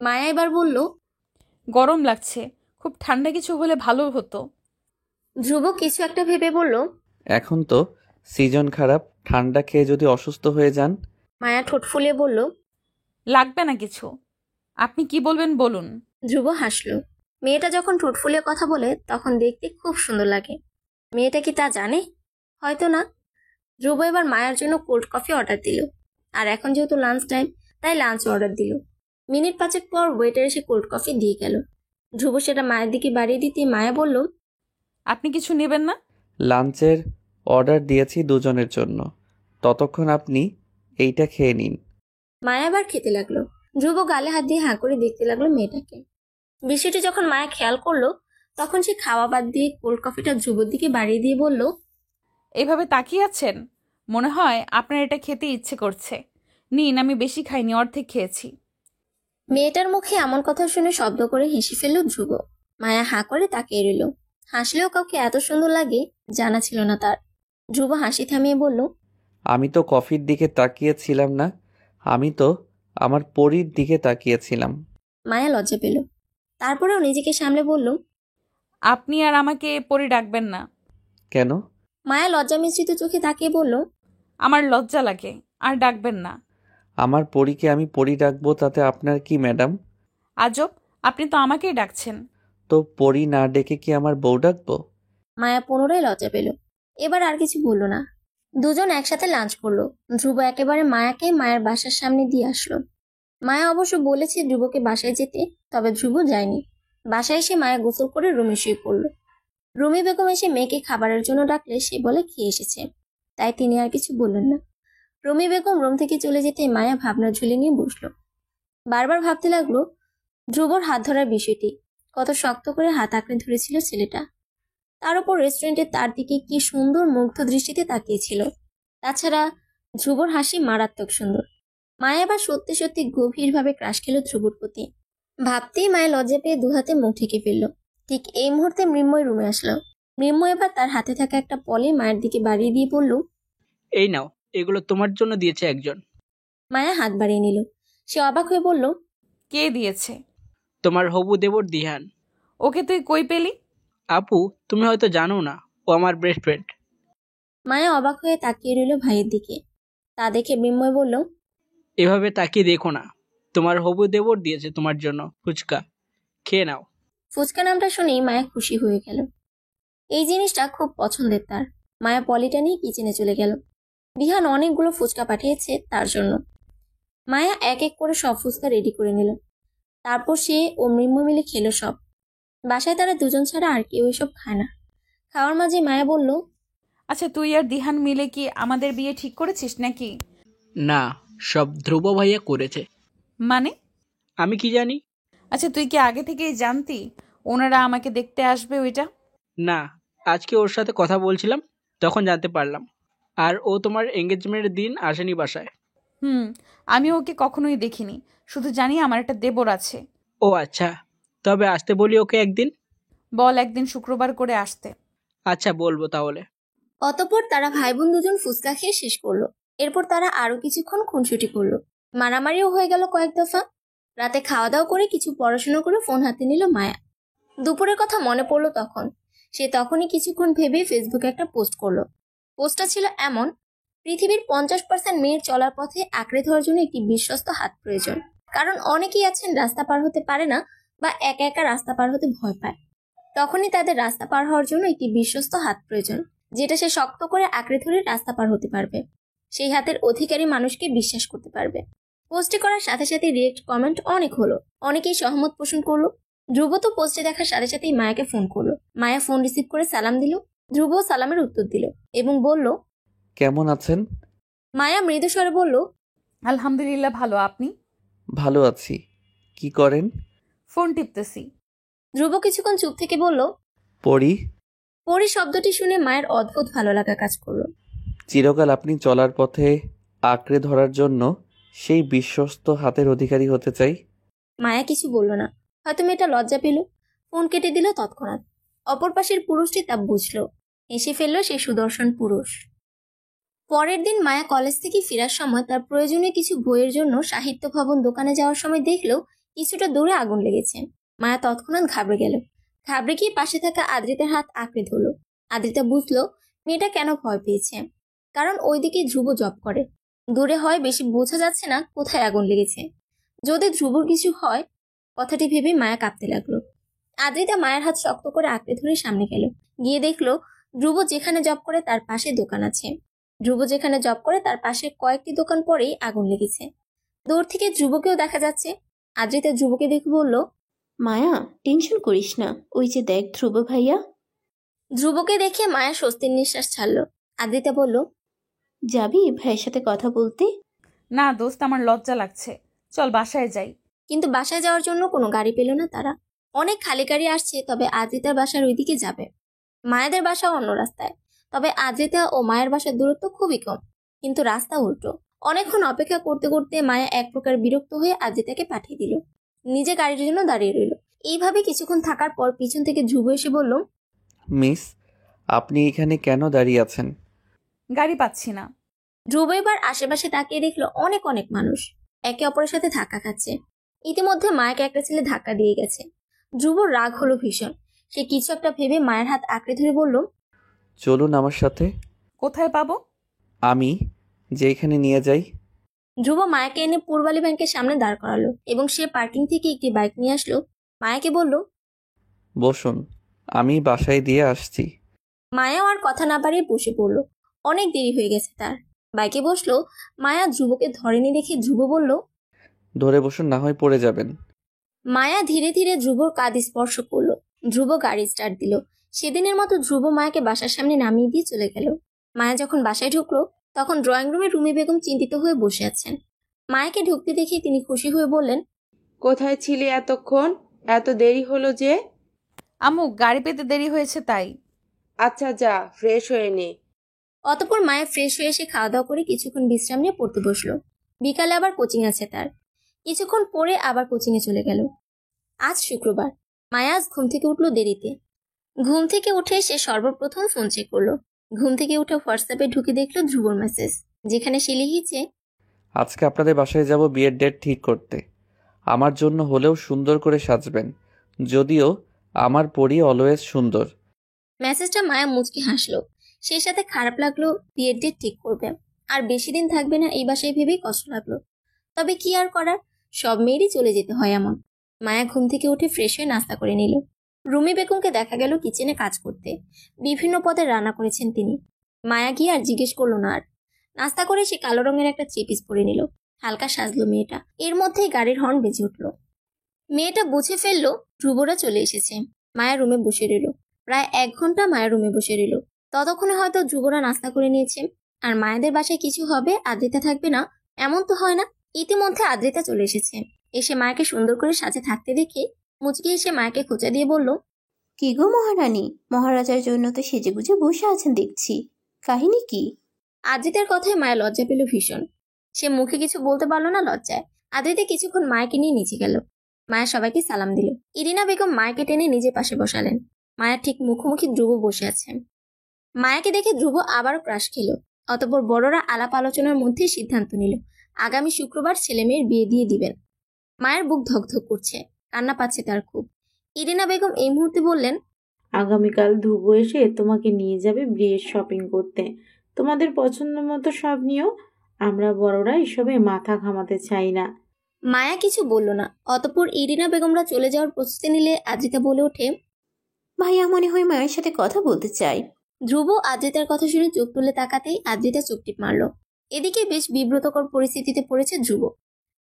মায়া এবার বলল, গরম লাগছে, খুব ঠান্ডা কিছু হলে ভালো হতো। ধ্রুব কিছু একটা ভেবে বলল, এখন তো সিজন খারাপ, ঠান্ডা খেয়ে যদি অসুস্থ হয়ে যান। মায়া ঠোঁট ফুলিয়ে বলল, লাগবে না কিছু, আপনি কি বলবেন বলুন। ধ্রুব হাসলো। মেয়েটা যখন ঠোঁট ফুলিয়ে কথা বলে তখন দেখতে খুব সুন্দর লাগে। মেয়েটা কি তা জানে? হয়তো না। ধ্রুব এবার মায়ের জন্য কোল্ড কফি অর্ডার দিল। আর এখন যেহেতু লাঞ্চ টাইম, তাই লাঞ্চ অর্ডার দিল। মিনিট 5 পর ওয়েটার এসে কোল্ড কফি দিয়ে গেল। ধ্রুব সেটা মায়ের দিকে বাড়িয়ে দিতে মায়া বলল, আপনি কিছু নেবেন না? লাঞ্চের অর্ডার দিয়েছি দুজনের জন্য, ততক্ষণ আপনি এইটা খেয়ে নিন। মায়া আবার খেতে লাগলো। ধ্রুব গালে হাত দিয়ে হাঁ করে দেখতে লাগলো মেয়েটাকে। বিষয়টি যখন মায়া খেয়াল করলো, তখন সে খাওয়া বাদ দিয়ে কোল্ড কফিটা ধ্রুবর দিকে বাড়িয়ে দিয়ে বলল, এইভাবে তাকিয়ে আছেন, মনে হয় আপনার এটা খেতে ইচ্ছে করছে। নিন, আমি বেশি খাইনি, অর্ধেক খেয়েছি। মেয়েটার মুখে এমন কথা শুনে শব্দ করে হেসে ফেলল ধ্রুব। মায়া হাঁ করে তাকিয়ে রইল। হাসলেও কাউকে এত সুন্দর লাগে জানা ছিল না তার। ধ্রুব হাসি থামিয়ে বলল, আমি তো কফির দিকে তাকিয়েছিলাম না, আমি তো আমার পরীর দিকে তাকিয়েছিলাম। মায়া লজ্জা পেল। তারপরেও নিজেকে সামলে বলল, আপনি আর আমাকে পরি ডাকবেন না। কেন? মায়া লজ্জা মিশ্রিত চোখে তাকিয়ে বলল, আমার লজ্জা লাগে, আর ডাকবেন না। আমার পরীকে আমি পরী ডাকবো তাতে আপনার কি ম্যাডাম? আজব, আপনি তো আমাকেই ডাকছেন। তো পরী না ডেকে কি আমার বউ ডাকবো? মায়া পুনরায় লজ্জা পেল। এবার আর কিছু বলল না। দুজন একসাথে লাঞ্চ করলো। ধ্রুব একেবারে মায়াকে মায়ের বাসার সামনে দিয়ে আসলো। মায়া অবশ্য বলেছে ধ্রুবকে বাসায় যেতে, তবে ধ্রুব যায়নি। বাসায় এসে মায়া গোসল করে রুমে শুয়ে পড়ল। রুমি বেগম এসে মেয়েকে খাবারের জন্য ডাকলে সে বলে খেয়ে এসেছে, তাই তিনি আর কিছু বললেন না। রুমি বেগম রুম থেকে চলে যেতে মায়া ভাবনা ঝুলি নিয়ে বসলো। বারবার ভাবতে লাগলো ধ্রুবর হাত ধরার বিষয়টি, কত শক্ত করে হাত আঁকড়ে ধরেছিল ছেলেটা। তার উপর রেস্টুরেন্টে তার দিকে কি সুন্দর মুগ্ধ দৃষ্টিতে তাকিয়েছিল। তাছাড়া ধ্রুবর হাসি মারাত্মক সুন্দর। মায়া এবার সত্যি সত্যি গভীরভাবে ক্রাশ খেল ধ্রুবর প্রতি। ভাবতেই মায়া লজ্জা পেয়ে দুহাতে মুখ ঢেকে ফেলল। ঠিক এই মুহূর্তে মৃন্ময় রুমে আসলো। মৃন্ময় এবার তার হাতে থাকা একটা পলি মায়ের দিকে বাড়িয়ে দিয়ে বলল, এই নাও, এগুলো তোমার জন্য দিয়েছে একজন। মায়া হাত বাড়িয়ে নিল। সে অবাক হয়ে বলল, কে দিয়েছে? তোমার হবু দেবর দিহান। ওকে তুই কই পেলি? আপু, তুমি হয়তো জানো না, ও আমার বেস্ট ফ্রেন্ড। মায়া অবাক হয়ে তাকিয়ে রইল ভাইয়ের দিকে। তা দেখে মৃন্ময় বলল, এভাবে তাকিয়ে দেখো না, তোমার হবু দেবর দিয়েছে তোমার জন্য ফুচকা, খেয়ে নাও। ফুচকা নামটা শুনেই মায়া খুশি হয়ে গেল। এই জিনিসটা খুব পছন্দের তার। মায়া পলিটা নিয়ে কিচেনে চলে গেল। দিহান অনেকগুলো ফুচকা পাঠিয়েছে তার জন্য। মায়া এক এক করে সব ফুচকা রেডি করে নিল। তারপর সে ও মৃন্ময় মিলে খেলো সব। বাসায় তারা দুজন ছাড়া আর কেউ এসব খায় না। খাওয়ার মাঝে মায়া বলল, আচ্ছা, তুই আর দিহান মিলে কি আমাদের বিয়ে ঠিক করেছিস নাকি? না, সব ধ্রুব ভাইয়া করেছে। মানে? আমি কি জানি? আচ্ছা, তুই কি আগে থেকেই জানতি ওনারা আমাকে দেখতে আসবে ওইটা? না, আজকে ওর সাথে কথা বলছিলাম, তখন জানতে পারলাম। আর ও তোমার এঙ্গেজমেন্টের দিন আসেনি বাসায়। আমি ওকে কখনোই দেখিনি, শুধু জানি আমার একটা দেবর আছে। ও আচ্ছা, তবে আসতে বলি ওকে একদিন। বল একদিন শুক্রবার করে আসতে। আচ্ছা, বলবো তাহলে। অতঃপর তারা ভাই বোন দুজন ফুচকা খেয়ে শেষ করলো। এরপর তারা আরো কিছুক্ষণ খুনসুটি করলো। মারামারিও হয়ে গেল কয়েক দফা। রাতে খাওয়া দাওয়া করে কিছু পড়াশোনা করে ফোন হাতে নিল মায়া। দুপুরের কথা মনে পড়লো তখন। সে তখনই কিছুক্ষণ ভেবে ফেসবুকে একটা পোস্ট করলো। পোস্টটা ছিল এমন, পৃথিবীর 50% মেয়ের চলার পথে আঁকড়ে ধরার জন্য একটি বিশ্বস্ত হাত প্রয়োজন। কারণ অনেকেই আছেন রাস্তা পার হতে পারে না বা একা একা রাস্তা পার হতে ভয় পায়। তখনই তাদের রাস্তা পার হওয়ার জন্য একটি বিশ্বস্ত হাত প্রয়োজন, যেটা সে শক্ত করে আঁকড়ে ধরে রাস্তা পার হতে পারবে। সেই হাতের অধিকারী মানুষকে বিশ্বাস করতে পারবে। পোস্টে করার সাথে সাথে রিয়েক্ট কমেন্ট অনেক হলো। অনেকেই সহমত পোষণ করলো। ধ্রুব তো পোস্টে দেখার সাথে সাথেই মায়াকে ফোন করলো। মায়া ফোন রিসিভ করে সালাম দিল। ধ্রুব সালামের উত্তর দিল এবং বলল, কেমন আছেন? মায়া মৃদু স্বরে বলল, আলহামদুলিল্লাহ, ভালো। আপনি? ভালো আছি। কি করেন? ফোন টিপতেছি। ধ্রুব কিছুক্ষণ চুপ থেকে বলল, পড়ি। পরি শব্দটি শুনে মায়ের অদ্ভুত ভালো লাগা কাজ করলো। চিরকাল আপনি চলার পথে আঁকড়ে ধরার জন্য সেই বিশ্বস্ত হাতের অধিকারী হতে চাই। মায়া কিছু বলল না। হয়তো মেয়েটা লজ্জা পেল। ফোন কেটে দিল তৎক্ষণাৎ। অপর পাশের পুরুষটি তা বুঝলো। এসে ফেলল সেই সুদর্শন পুরুষ। পরের দিন মায়া কলেজ থেকে ফেরার সময় তার প্রয়োজনীয় কিছু বইয়ের জন্য সাহিত্য ভবন দোকানে যাওয়ার সময় দেখলেও কিছুটা দূরে আগুন লেগেছে। মায়া তৎক্ষণাৎ ঘাবড়ে গেল। ঘাবড়ে গিয়ে পাশে থাকা আদ্রিতার হাত আঁকড়ে ধরল। আদ্রিতা বুঝলো মেয়েটা কেন ভয় পেয়েছে। কারণ ওইদিকে ধ্রুব জব করে। দূরে হয় বেশি বোঝা যাচ্ছে না কোথায় আগুন লেগেছে। যদি ধ্রুবর কিছু হয়, কথাটি ভেবে মায়া কাঁপতে লাগলো। আদ্রিতা মায়ের হাত শক্ত করে আঁকড়ে ধরে সামনে গেল। গিয়ে দেখলো ধ্রুব যেখানে জব করে তার পাশে দোকান আছে। ধ্রুব যেখানে জব করে তার পাশে কয়েকটি দোকান পরেই আগুন লেগেছে। দূর থেকে ধ্রুবকেও দেখা যাচ্ছে। আদ্রিতা ধ্রুবকে দেখে বলল, মায়া, টেনশন করিস না, ওই যে দেখ ধ্রুব ভাইয়া। ধ্রুবকে দেখে মায়া স্বস্তির নিঃশ্বাস ছাড়লো। আদ্রিতা বলল, যাবি ভাইয়ের সাথে কথা বলতে? না দোস্ত, আমার লজ্জা লাগছে, চল বাসায় যাই। কিন্তু বাসায় যাওয়ার জন্য কোনো গাড়ি পেল না তারা। অনেক খালি গাড়ি আসছে, তবে আদ্রিতার বাসার ওইদিকে যাবে। মায়াদের বাসা অন্য রাস্তায়, তবে আদ্রিতা ও মায়ের বাসার দূরত্ব খুবই কম, কিন্তু রাস্তা উল্টো। অনেকক্ষণ অপেক্ষা করতে করতে মায়া এক প্রকার বিরক্ত হয়ে আদ্রিতাকে পাঠিয়ে দিল। নিজে গাড়ির জন্য দাঁড়িয়ে রইল। এইভাবে কিছুক্ষণ থাকার পর পিছন থেকে ধ্রুব এসে বলল, মিস, আপনি এখানে কেন দাঁড়িয়ে আছেন? গাড়ি পাচ্ছি না। ধ্রুব এবার আশেপাশে তাকিয়ে দেখলো অনেক অনেক মানুষ একে অপরের সাথে ধাক্কা খাচ্ছে। ইতিমধ্যে মায়াকে একটা ছেলে ধাক্কা দিয়ে গেছে। ধ্রুবর রাগ হলো ভীষণ। সে কিছু একটা ভেবে মায়ের হাত আঁকড়ে ধরে বলল, চলুন আমার সাথে। কোথায় পাবো? আমি যেখানে নিয়ে যাই। ধ্রুব মায়াকে এনে পূর্বালী ব্যাংকের সামনে দাঁড় করালো এবং সে পার্কিং থেকে একটি বাইক নিয়ে আসলো। মায়াকে বলল, বসুন, আমি বাসায় দিয়ে আসছি। মায়াও আর কথা না বাড়িয়ে বসে পড়ল। অনেক দেরি হয়ে গেছে তার। বাইকে বসলো। মায়া ধ্রুবকে ধরেনি দেখে ধ্রুব বলল, ধরে বসুন, না হয় পড়ে যাবেন। মায়া ধীরে ধীরে ধ্রুবর কাঁধ স্পর্শ করলো। ধ্রুব গাড়ি স্টার্ট দিল। সেদিনের মতো ধ্রুব মায়াকে বাসার সামনে নামিয়ে দিয়ে চলে গেল। মায়া যখন বাসায় ঢুকলো, তখন ড্রয়িং রুমে রুমি বেগম চিন্তিত হয়ে বসে আছেন। মায়াকে ঢুকতে দেখে তিনি খুশি হয়ে বললেন, কোথায় ছিলি এতক্ষণ? এত দেরি হলো যে? আম্মু গাড়ি পেতে দেরি হয়েছে তাই। আচ্ছা যা, ফ্রেশ হয়ে নে। অতঃপর মায়া ফ্রেশ হয়ে এসে খাওয়া দাওয়া করে কিছুক্ষণ বিশ্রাম নিয়ে পড়তে বসলো। বিকালে আবার কোচিং আছে তার। কিছুক্ষণ পরে আবার কোচিংয়ে চলে গেল। আজ শুক্রবার। মায়া আজ ঘুম থেকে উঠলো দেরিতে। ঘুম থেকে উঠে সে সর্বপ্রথম ফোন চেক করলো। ঘুম থেকে উঠে হোয়াটসঅ্যাপে ঢুকে দেখলো ধ্রুবর মেসেজ, যেখানে সে লিখেছে, আজকে আপনাদের বাসায় যাব বিয়ের ডেট ঠিক করতে। আমার জন্য হলেও সুন্দর করে সাজবেন, যদিও আমার পরি অলওয়েজ সুন্দর। মেসেজটা মায়া মুচকি হাসলো। সেই সাথে খারাপ লাগলো, বিয়ের ডেট ঠিক করবে আর বেশি দিন থাকবে না এই বাসায় ভেবেই কষ্ট লাগলো। তবে কি আর করার, সব মেয়েরই চলে যেতে হয় এমন। মায়া ঘুম থেকে উঠে ফ্রেশ হয়ে নাস্তা করে নিল। রুমি বেগমকে দেখা গেল কিচেনে কাজ করতে। বিভিন্ন পদে রান্না করেছেন তিনি। মায়া গিয়ে আর জিজ্ঞেস করলো না আর। নাস্তা করে সে কালো রঙের একটা থ্রি পিস পরে নিল। হালকা সাজলো মেয়েটা। এর মধ্যেই গাড়ির হর্ন বেজে উঠলো। মেয়েটা বুঝে ফেললো ধ্রুবরা চলে এসেছে। মায়া রুমে বসে রইল। প্রায় 1 ঘন্টা মায়া রুমে বসে রইল। ততক্ষণে হয়তো ধ্রুবরা নাস্তা করে নিয়েছে। আর মায়াদের বাসায় কিছু হবে, আদ্রিতা থাকবে না এমন তো হয় না। ইতিমধ্যে আদ্রিতা চলে এসেছে। এসে মায়াকে সুন্দর করে সাজে থাকতে দেখে মুচকি এসে মায়াকে খোঁচা দিয়ে বলল, কি গো মহারানী, মহারাজার জন্য তো সেজেগুজে বসে আছেন দেখছি। কাহিনী কি? আদ্রিতার কথায় মায়া লজ্জা পেল ভীষণ। সে মুখে কিছু বলতে পারলো না লজ্জায়। আদ্রিতা কিছুক্ষণ মায়াকে নিয়ে নিচে গেল। মায়া সবাইকে সালাম দিল। ইরিনা বেগম মায়াকে টেনে নিজের পাশে বসালেন। মায়া ঠিক মুখোমুখি ধ্রুব বসে আছে। মায়াকে দেখে ধ্রুব আবারও ক্রাশ খেল। অতঃপর বড়রা আলাপ আলোচনার মধ্যে সিদ্ধান্ত নিল আগামী শুক্রবার ছেলে মেয়ের বিয়ে দিয়ে দিবেন। মায়ের বুক ধকধক করছে, কান্না পাচ্ছে তার খুব। ইরিনা বেগম এই মুহূর্তে বললেন, আগামীকাল ধ্রুব এসে তোমাকে নিয়ে যাবে বিয়ের শপিং করতে। তোমাদের পছন্দ মতো সব নিও। আমরা বড়রা এসবে মাথা ঘামাতে চাই না। মায়া কিছু বলল না। অতঃপর ইরিনা বেগমরা চলে যাওয়ার প্রস্তুতি নিলে আদ্রিতা বলে ওঠে, ভাইয়া মনে হয় মায়ের সাথে কথা বলতে চাই। ধ্রুব আদ্রিতার কথা শুনে চোখ তুলে তাকাতেই আদ্রিতা চোখ টিপ মারল। এদিকে বেশ বিব্রতকর পরিস্থিতিতে পড়েছে ধ্রুব।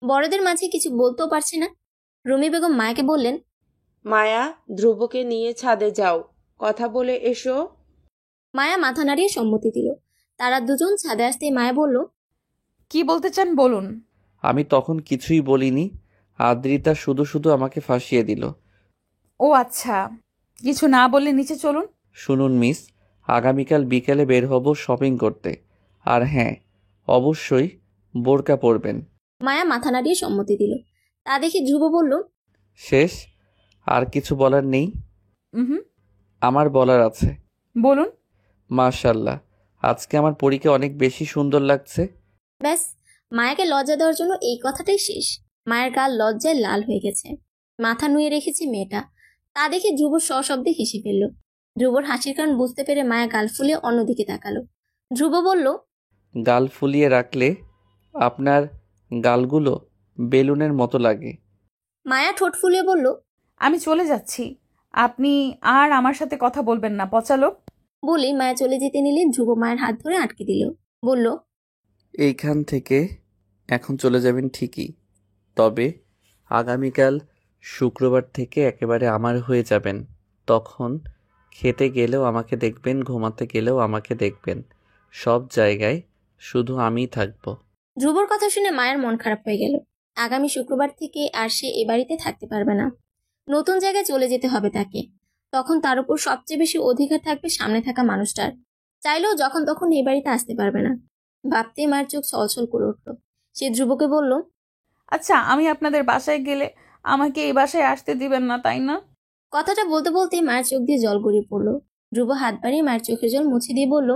বড়দের মাঝে কিছু বলতেও পারছে না। রুমি বেগম মায়াকে বললেন, মায়া, ধ্রুবকে নিয়ে ছাদে যাও, কথা বলে এসো। মায়া মাথা নাড়িয়ে সম্মতি দিল। তারা দুজন ছাদে আসতেই মায়া বলল, কি বলতে চান বলুন। আমি তখন কিছুই বলিনি, আদ্রিতা শুধু শুধু আমাকে ফাঁসিয়ে দিল। ও আচ্ছা, কিছু না বললে নিচে চলুন। শুনুন মিস, আগামীকাল বিকেলে বের হব শপিং করতে। আর হ্যাঁ, অবশ্যই বোরকা পরবেন। মায়া মাথা নাড়িয়ে সম্মতি দিল। তা দেখে ধ্রুব বলল, শেষ? আর কিছু বলার নেই? হুম, আমার বলার আছে। বলুন। মাশাআল্লাহ, আজকে আমার পরীকে অনেক বেশি সুন্দর লাগছে। ব্যাস, মায়াকে লজ্জা দেওয়ার জন্য এই কথাটাই শেষ। মায়ের গাল লজ্জায় লাল হয়ে গেছে। মাথা নুয়ে রেখেছে মেয়েটা। তা দেখে ধ্রুব সশব্দে হেসে ফেলল। ধ্রুবর হাসির কারণ বুঝতে পেরে মায়া গাল ফুলিয়ে অন্যদিকে তাকালো। ধ্রুব বলল, গাল ফুলিয়ে রাখলে আপনার গালগুলো বেলুনের মতো লাগে। মায়া ঠোঁট ফুলিয়ে বলল, আমি চলে যাচ্ছি, আপনি আর আমার সাথে কথা বলবেন না, পচালো। বলি মায়া চলে যেতে নিলে ধ্রুব মায়ের হাত ধরে আটকে দিল। বলল, এইখান থেকে এখন চলে যাবেন ঠিকই, তবে আগামীকাল শুক্রবার থেকে একেবারে আমার হয়ে যাবেন। তখন খেতে গেলেও আমাকে দেখবেন, ঘুমাতে গেলেও আমাকে দেখবেন, সব জায়গায় শুধু আমিই থাকবো। ধ্রুবর কথা শুনে মায়ের মন খারাপ হয়ে গেল। আগামী শুক্রবার থেকে আর সে এ বাড়িতে থাকতে পারবে না। নতুন জায়গায় চলে যেতে হবে তাকে। তখন তার উপর সবচেয়ে বেশি অধিকার থাকবে সামনে থাকা মানুষটার। চাইলেও যখন তখন এই বাড়িতে আসতে পারবে না। ভাবতেই মায়ের চোখ ছলছল করে উঠল। সে ধ্রুবকে বলল, আচ্ছা, আমি আপনাদের বাসায় গেলে আমাকে এই বাসায় আসতে দিবেন না, তাই না? কথাটা বলতে বলতেই মায়ের চোখ দিয়ে জল গড়িয়ে পড়ল। ধ্রুব হাত বাড়িয়ে মায়ের চোখের জল মুছে দিয়ে বলল,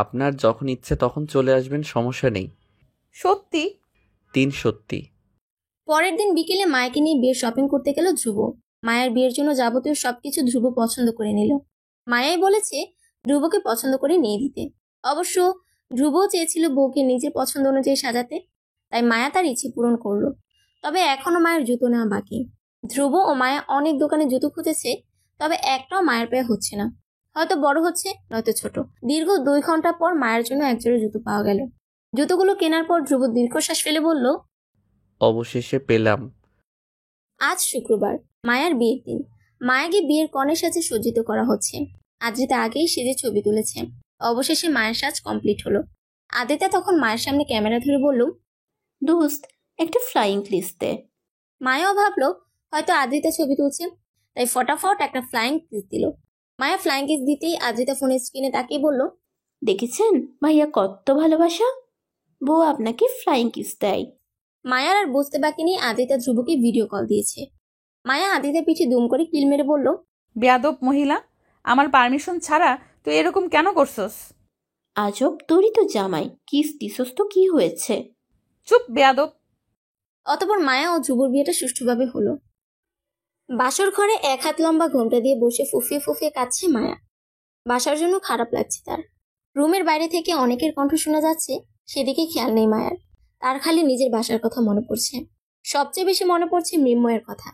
আপনার যখন ইচ্ছে তখন চলে আসবেন, সমস্যা নেই। সত্যি? 3 সত্যি। পরের দিন বিকেলে মায়াকে নিয়ে বিয়ের শপিং করতে গেল ধ্রুব। মায়ের বিয়ের জন্য যাবতীয় সবকিছু ধ্রুব পছন্দ করে নিল। মায়াই বলেছে ধ্রুবকে পছন্দ করে নিয়ে দিতে। অবশ্য ধ্রুবও চেয়েছিল বউকে নিজের পছন্দ অনুযায়ী সাজাতে। তাই মায়া তার ইচ্ছে পূরণ করলো। তবে এখনো মায়ের জুতো নেওয়া বাকি। ধ্রুব ও মায়া অনেক দোকানে জুতো খুঁজেছে, তবে একটাও মায়ের পায়ে হচ্ছে না। হয়তো বড় হচ্ছে, নয়তো ছোট। দীর্ঘ 2 ঘন্টা পর মায়ের জন্য একজোড়া জুতো পাওয়া গেল। জুতোগুলো কেনার পর ধ্রুব দীর্ঘশ্বাস ফেলে বলল, অবশেষে পেলাম। আজ শুক্রবার, মায়ার বিয়ের দিন। মায়াকে বিয়ের কনের সাজে সজ্জিত করা হচ্ছে। আদ্রিতা আগেই সেজে ছবি তুলেছে। অবশেষে মায়ের সাজ কমপ্লিট হলো। আদ্রিতা তখন মায়ের সামনে ক্যামেরা ধরে বলল, দোস্ত, একটা ফ্লাইং কিস দে। মায়াও ভাবলো হয়তো আদ্রিতা ছবি তুলছে, তাই ফটাফট একটা ফ্লাইং কিস দিল। মায়া ফ্লাইং কিস দিতেই আদ্রিতা ফোনের স্ক্রিনে তাকিয়ে বলল, দেখেছেন ভাইয়া কত ভালোবাসা, বউ আপনাকে ফ্লাইং কিস দেয়। মায়ার আর বুঝতে বাকি নেই আদ্রিতা ধ্রুবকে ভিডিও কল দিয়েছে। মায়া আদ্রিতার পিঠে দুম করে কিল মেরে বলল, বেয়াদব মহিলা, আমার পারমিশন ছাড়া তুই এরকম কেন করছস? আজব, তোরই তো জামাই, কিস দিছস তো কি হয়েছে? চুপ বেয়াদব। অতঃপর মায়া ও ধ্রুবর বিয়েটা সুষ্ঠুভাবে হলো। বাসর ঘরে এক হাত লম্বা ঘোমটা দিয়ে বসে ফুফিয়ে ফুফিয়ে কাঁদছে মায়া। বাসার জন্য খারাপ লাগছে তার। রুমের বাইরে থেকে অনেকের কণ্ঠ শোনা যাচ্ছে, সেদিকে খেয়াল নেই মায়ার। তার খালি নিজের বাসার কথা মনে পড়ছে। সবচেয়ে বেশি মনে পড়ছে মৃন্ময়ের কথা।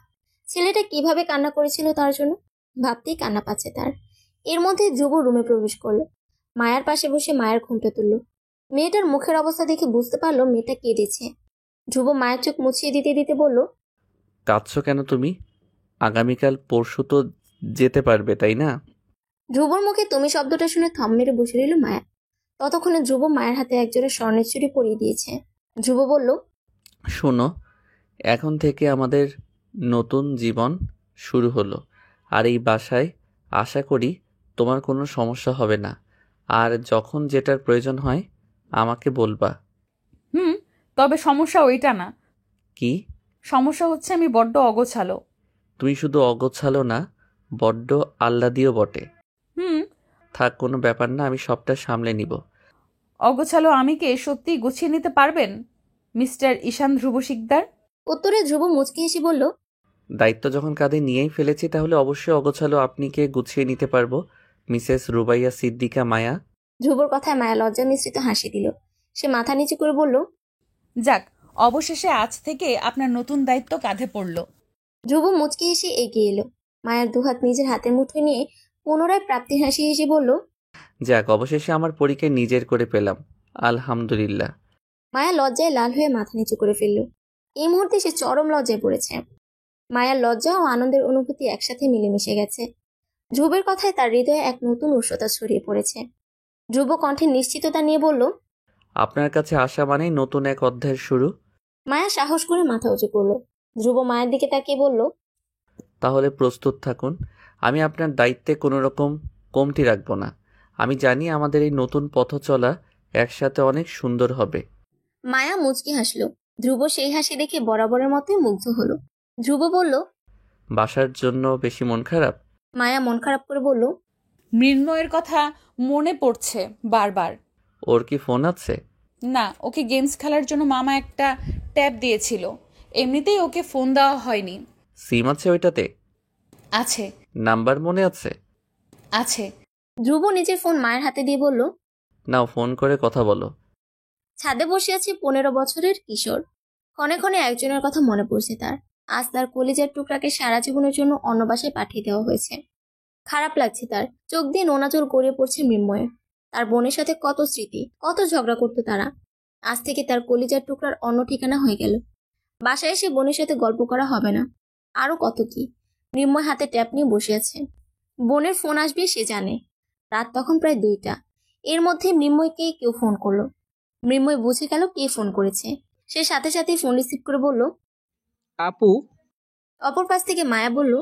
ছেলেটা কিভাবে কান্না করেছিল তার জন্য, ভাবতেই কান্না পাচ্ছে তার। এর মধ্যে ধ্রুব রুমে প্রবেশ করলো। মায়ার পাশে বসে মায়ের ঘুমটা তুলল। মেয়েটার মুখের অবস্থা দেখে বুঝতে পারলো মেয়েটা কেঁদেছে। ধ্রুব মায়ের চোখ মুছিয়ে দিতে দিতে বলল, কাঁদছো কেন তুমি? আগামীকাল পরশু তো যেতে পারবে, তাই না? ধ্রুবর মুখে তুমি শব্দটা শুনে থম মেরে বসে রইল মায়া। ততক্ষণে ধ্রুব মায়ের হাতে একজোড়া স্বর্ণের চুড়ি পরিয়ে দিয়েছে। ধ্রুব বলল, শোনো, এখন থেকে আমাদের নতুন জীবন শুরু হলো। আর এই বাসায় আশা করি তোমার কোনো সমস্যা হবে না। আর যখন যেটার প্রয়োজন হয় আমাকে বলবা। তবে সমস্যা ওইটা না। কি সমস্যা হচ্ছে আমি বড্ড অগোছালো। তুমি শুধু অগোছালো না, বড্ড আহ্লাদিও বটে। থাক, কোনো ব্যাপার না, আমি সবটা সামলে নিব। অগোছালো আমিকে সত্যি গুছিয়ে নিতে পারবেন মিস্টার ঈশান ধ্রুব শিকদার? উত্তরে ধ্রুব মুচকি হেসে বলল, দায়িত্ব যখন কাঁধে নিয়েই ফেলেছি তাহলে অবশ্যই অগোছালো আপনিকে গুছিয়ে নিতে পারবো, মিসেস রুবাইয়া সিদ্দিকা মায়া। ধ্রুবর কথায় মায়া লজ্জা মিশ্রিত হাসি দিল। সে মাথা নিচু করে বলল, যাক, অবশেষে আজ থেকে আপনার নতুন দায়িত্ব কাঁধে পড়ল। ধ্রুব মুচকি হেসে এগিয়ে এলো। মায়ের দুহাত নিজের হাতের মুঠোয় নিয়ে পুনরায় প্রাপ্তির হাসি হেসে বলল, যাক, অবশেষে আমার পরীকে নিজের করে পেলাম, আলহামদুলিল্লাহ। মায়া লজ্জায় লাল হয়ে মাথা নিচু করে ফেলল। এই মুহূর্তে সে চরম লজ্জায় পড়েছে। মায়ার লজ্জা ও আনন্দের অনুভূতি একসাথে মিলেমিশে গেছে। ধ্রুবের কথায় তার হৃদয়ে এক নতুন উষ্ণতা ছড়িয়ে পড়েছে। ধ্রুব কণ্ঠে নিশ্চিততা নিয়ে বলল, আপনার কাছে আসা মানেই নতুন এক অধ্যায়ের শুরু। মায়া সাহস করে মাথা উঁচু করলো। ধ্রুব মায়ের দিকে তাকিয়ে বলল, তাহলে প্রস্তুত থাকুন, আমি আপনার দায়িত্বে কোনো রকম কমতি রাখবো না। আমি জানি আমাদের এই নতুন পথ চলা একসাথে অনেক সুন্দর হবে। মায়া মুচকি হাসলো। ধ্রুব সেই হাসি দেখে বরাবরের মতোই মুগ্ধ হলো। ধ্রুব বলল, বাসার জন্য বেশি মন খারাপ? মায়া মন খারাপ করে বলল, মৃন্ময়ের কথা মনে পড়ছে বারবার। ওর কি ফোন আছে? না, ওকে গেমস খেলার জন্য মামা একটা ট্যাব দিয়েছিল, এমনিতেই ওকে ফোন দেওয়া হয়নি। সিম আছে ওইটাতে? আছে। নাম্বার মনে আছে? আছে। ধ্রুব নিজের ফোন মায়ের হাতে দিয়ে বলল, নাও, ফোন করে কথা বলো। ছাদে বসে আছে 15 বছরের কিশোর। ক্ষণে ক্ষণে একজনের কথা মনে পড়ছে তার। আজ তার কলিজার টুকরাকে সারা জীবনের জন্য অন্য বাসায় পাঠিয়ে দেওয়া হয়েছে। খারাপ লাগছে তার। চোখ দিয়ে নোনা জল গড়িয়ে পড়ছে মৃন্ময়ের। তার বোনের সাথে কত স্মৃতি, কত ঝগড়া করতো তারা। আজ থেকে তার কলিজার টুকরার অন্য ঠিকানা হয়ে গেল। বাসায় এসে বোনের সাথে গল্প করা হবে না। আরো কত কি। মৃন্ময় হাতে ট্যাপ নিয়ে বসে আছে। বোনের ফোন আসবে সে জানে। রাত তখন প্রায় 2টা। এর মধ্যে মৃন্ময়কে কেউ ফোন করলো। মৃন্ময় বুঝে গেল কে ফোন করেছে। সে সাথে সাথে ফোন রিসিভ করে বলল, আপু। অপর পাশ থেকে মায়া বলল,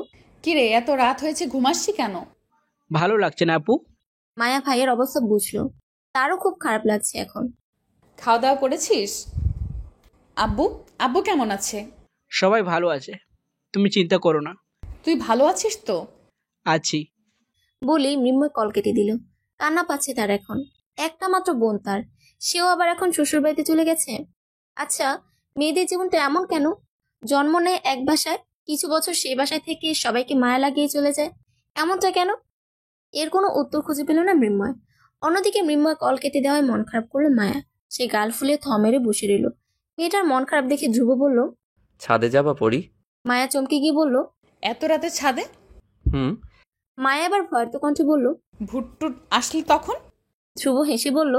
কিরে, এত রাত হয়েছে, ঘুমাসছি কেন? ভালো লাগছে না আপু? মায়া ভাইয়ের অবস্থা বুঝলো। তারও খুব খারাপ লাগছে এখন। খাওয়া দাওয়া করেছিস? আব্বু আব্বু কেমন আছে? সবাই ভালো আছে, তুমি চিন্তা করো না। তুই ভালো আছিস তো? আছি। বলি মৃন্ময় কল কেটে দিল। কান্না পাচ্ছে তার এখন। একটা মাত্র বোন তার, সেও আবার এখন শ্বশুর বাড়িতে চলে গেছে। আচ্ছা, মেয়েদের জীবনটা এমন কেন? জন্ম নেয় এক বাসায়, কিছু বছর সেই বাসায় থেকে সবাইকে মায়া লাগিয়ে চলে যায়, এমনটা কেন? এর কোনো উত্তর খুঁজে পেল না মৃন্ময়। অন্যদিকে মৃন্ময় কল কেটে দেওয়ায় মন খারাপ করলো মায়া। সে গাল ফুলে থমেরে বসে রইল। মেয়েটার মন খারাপ দেখে ধ্রুব বলল, ছাদে যাবা পরি? মায়া চমকে গিয়ে বলল, এত রাতে ছাদে? মায়া আবার ভয়ত কণ্ঠে বলল, ভুট্টুট আসলি তখন? ধ্রুব হেসে বলল,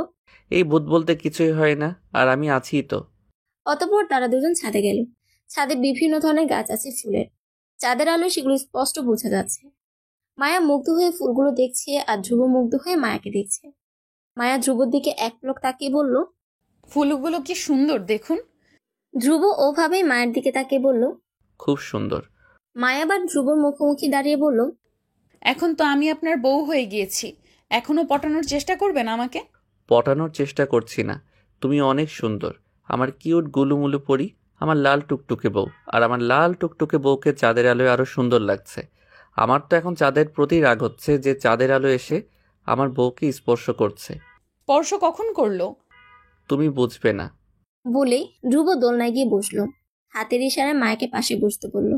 এই ভূত বলতে কিছুই হয় না, আর আমি আছি তো। অতঃপর তারা দুজন ছাদে গেল। ছাদে বিভিন্ন ধরনের গাছ আছে ফুলের। চাঁদের আলোয় সেগুলো স্পষ্ট বোঝা যাচ্ছে। মায়া মুগ্ধ হয়ে ফুলগুলো দেখছে আর ধ্রুব মুগ্ধ হয়ে মায়াকে দেখছে। মায়া ধ্রুবর দিকে এক পলক তাকিয়ে বলল, ফুলগুলো কি সুন্দর দেখুন। ধ্রুব ওভাবেই মায়ের দিকে তাকিয়ে বলল, খুব সুন্দর। মায়া আবার ধ্রুবর মুখোমুখি দাঁড়িয়ে বলল, এখন তো আমি আপনার বউ হয়ে গিয়েছি, এখনো পটানোর চেষ্টা করবেন আমাকে? পটানোর চেষ্টা করছি না, তুমি অনেক সুন্দর। আমার কিউট গুলুমুলু পরি, আমার লাল টুকটুকে বউ। আর আমার লাল টুকটুকে বউকে চাঁদের আলোয় আরো সুন্দর লাগছে। আমার তো এখন চাঁদের প্রতি রাগ হচ্ছে যে চাঁদের আলো এসে আমার বউকে স্পর্শ করছে। স্পর্শ কখন করলো? তুমি বুঝবে না। বলেই ধ্রুব দোলনায় গিয়ে বসলো। হাতের ইশারায় মায়াকে পাশে বসতে বলল।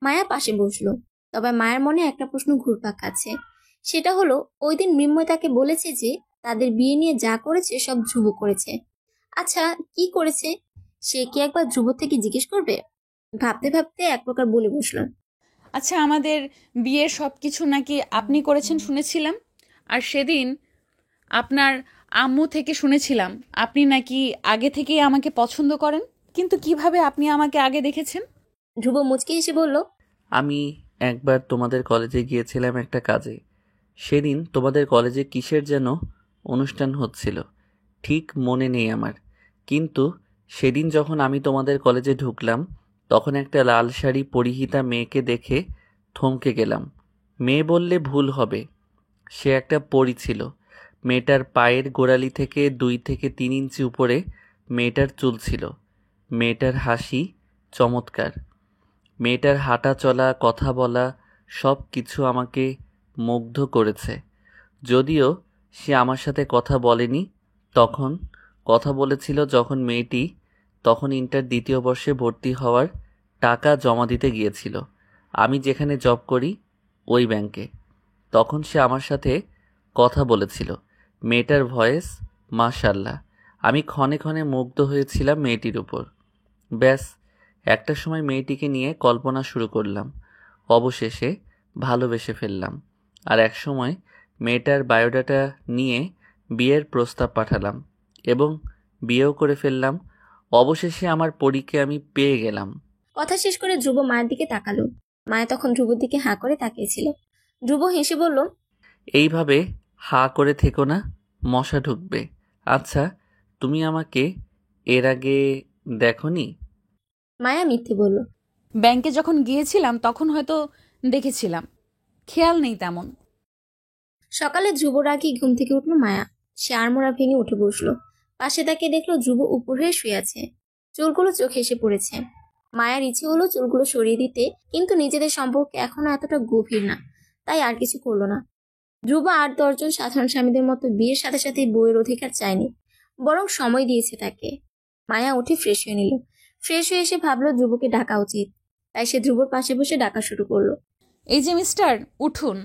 মায়া পাশে বসলো। তবে মায়ের মনে একটা প্রশ্ন ঘুরপাক খাচ্ছে। সেটা হলো, ওই দিন মৃন্ময় তাকে বলেছে যে তাদের বিয়ে নিয়ে যা করেছে সব ধ্রুব করেছে। আচ্ছা, কি করেছে সে কি একবার ধ্রুব থেকে জিজ্ঞেস করবে? ভাবতে ভাবতে এক প্রকার বলে বসলো, আচ্ছা, আমাদের বিয়ের সব কিছু নাকি আপনি করেছেন শুনেছিলাম। আর সেদিন আপনার আম্মু থেকে শুনেছিলাম আপনি নাকি আগে থেকেই আমাকে পছন্দ করেন। কিন্তু কিভাবে আপনি আমাকে আগে দেখেছেন? ধ্রুব মুচকি এসে বলল, আমি একবার তোমাদের কলেজে গিয়েছিলাম একটা কাজে। সেদিন তোমাদের কলেজে কিসের যেন অনুষ্ঠান হচ্ছিল, ঠিক মনে নেই আমার। কিন্তু সেদিন যখন আমি তোমাদের কলেজে ঢুকলাম, তখন একটা লাল শাড়ি পরিহিতা মেয়েকে দেখে থমকে গেলাম। মেয়ে বললে ভুল হবে, সে একটা পরী ছিল। মেয়েটার পায়ের গোড়ালি থেকে 2 থেকে 3 ইঞ্চি উপরে মেয়েটার চুল ছিল। মেয়েটার হাসি চমৎকার। মেয়েটার হাঁটা চলা, কথা বলা সব কিছু আমাকে মুগ্ধ করেছে। যদিও সে আমার সাথে কথা বলেনি, তখন কথা বলেছিল যখন মেয়েটি তখন ইন্টার 2য় বর্ষে ভর্তি হওয়ার টাকা জমা দিতে গিয়েছিল আমি যেখানে জব করি ওই ব্যাংকে। তখন সে আমার সাথে কথা বলেছিল। মেয়েটার ভয়েস মাশাআল্লাহ। আমি ক্ষণে ক্ষণে মুগ্ধ হয়েছিলাম মেয়েটির উপর। ব্যাস, একটা সময় মেয়েটিকে নিয়ে কল্পনা শুরু করলাম। অবশেষে ভালোবেসে ফেললাম। আর এক সময় মেয়েটার বায়োডাটা নিয়ে বিয়ের প্রস্তাব পাঠালাম এবং বিয়েও করে ফেললাম। অবশেষে আমার পরীকে আমি পেয়ে গেলাম। কথা শেষ করে ধ্রুব মায়ের দিকে তাকালো। মায়া তখন ধ্রুবর দিকে হাঁ করে তাকিয়েছিল। ধ্রুব হেসে বলল, এইভাবে হা করে থেকো না, মশা ঢুকবে। আচ্ছা, তুমি আমাকে এর আগে দেখোনি? মায়া মিথ্যে বলল। ব্যাংকে যখন গিয়েছিলাম তখন হয়তো দেখেছিলাম, খেয়াল নেই তেমন। সকালে ধ্রুবর আগে ঘুম থেকে উঠল মায়া। সে আড়মোড়া ভেঙে উঠে বসলো। পাশে তাকে দেখলো ধ্রুব উপর হয়ে শুয়ে আছে। চুলগুলো চোখে এসে পড়েছে। মায়ার ইচ্ছে হলো চুলগুলো সরিয়ে দিতে, কিন্তু নিজেদের সম্পর্ক এখনো এতটা গভীর না, তাই আর কিছু করলো না। ধ্রুব 8-10 জন সাধারণ স্বামীদের মতো বিয়ের সাথে সাথে বউয়ের অধিকার চায়নি, বরং সময় দিয়েছে তাকে। মায়া উঠে ফ্রেশ হয়ে নিল। ফ্রেশ হয়ে এসে ভাবলো ধ্রুবকে ডাকা উচিত, তাই সে ধ্রুবর পাশে বসে ডাকা শুরু করলো। এই যে মিস্টার, উঠুন।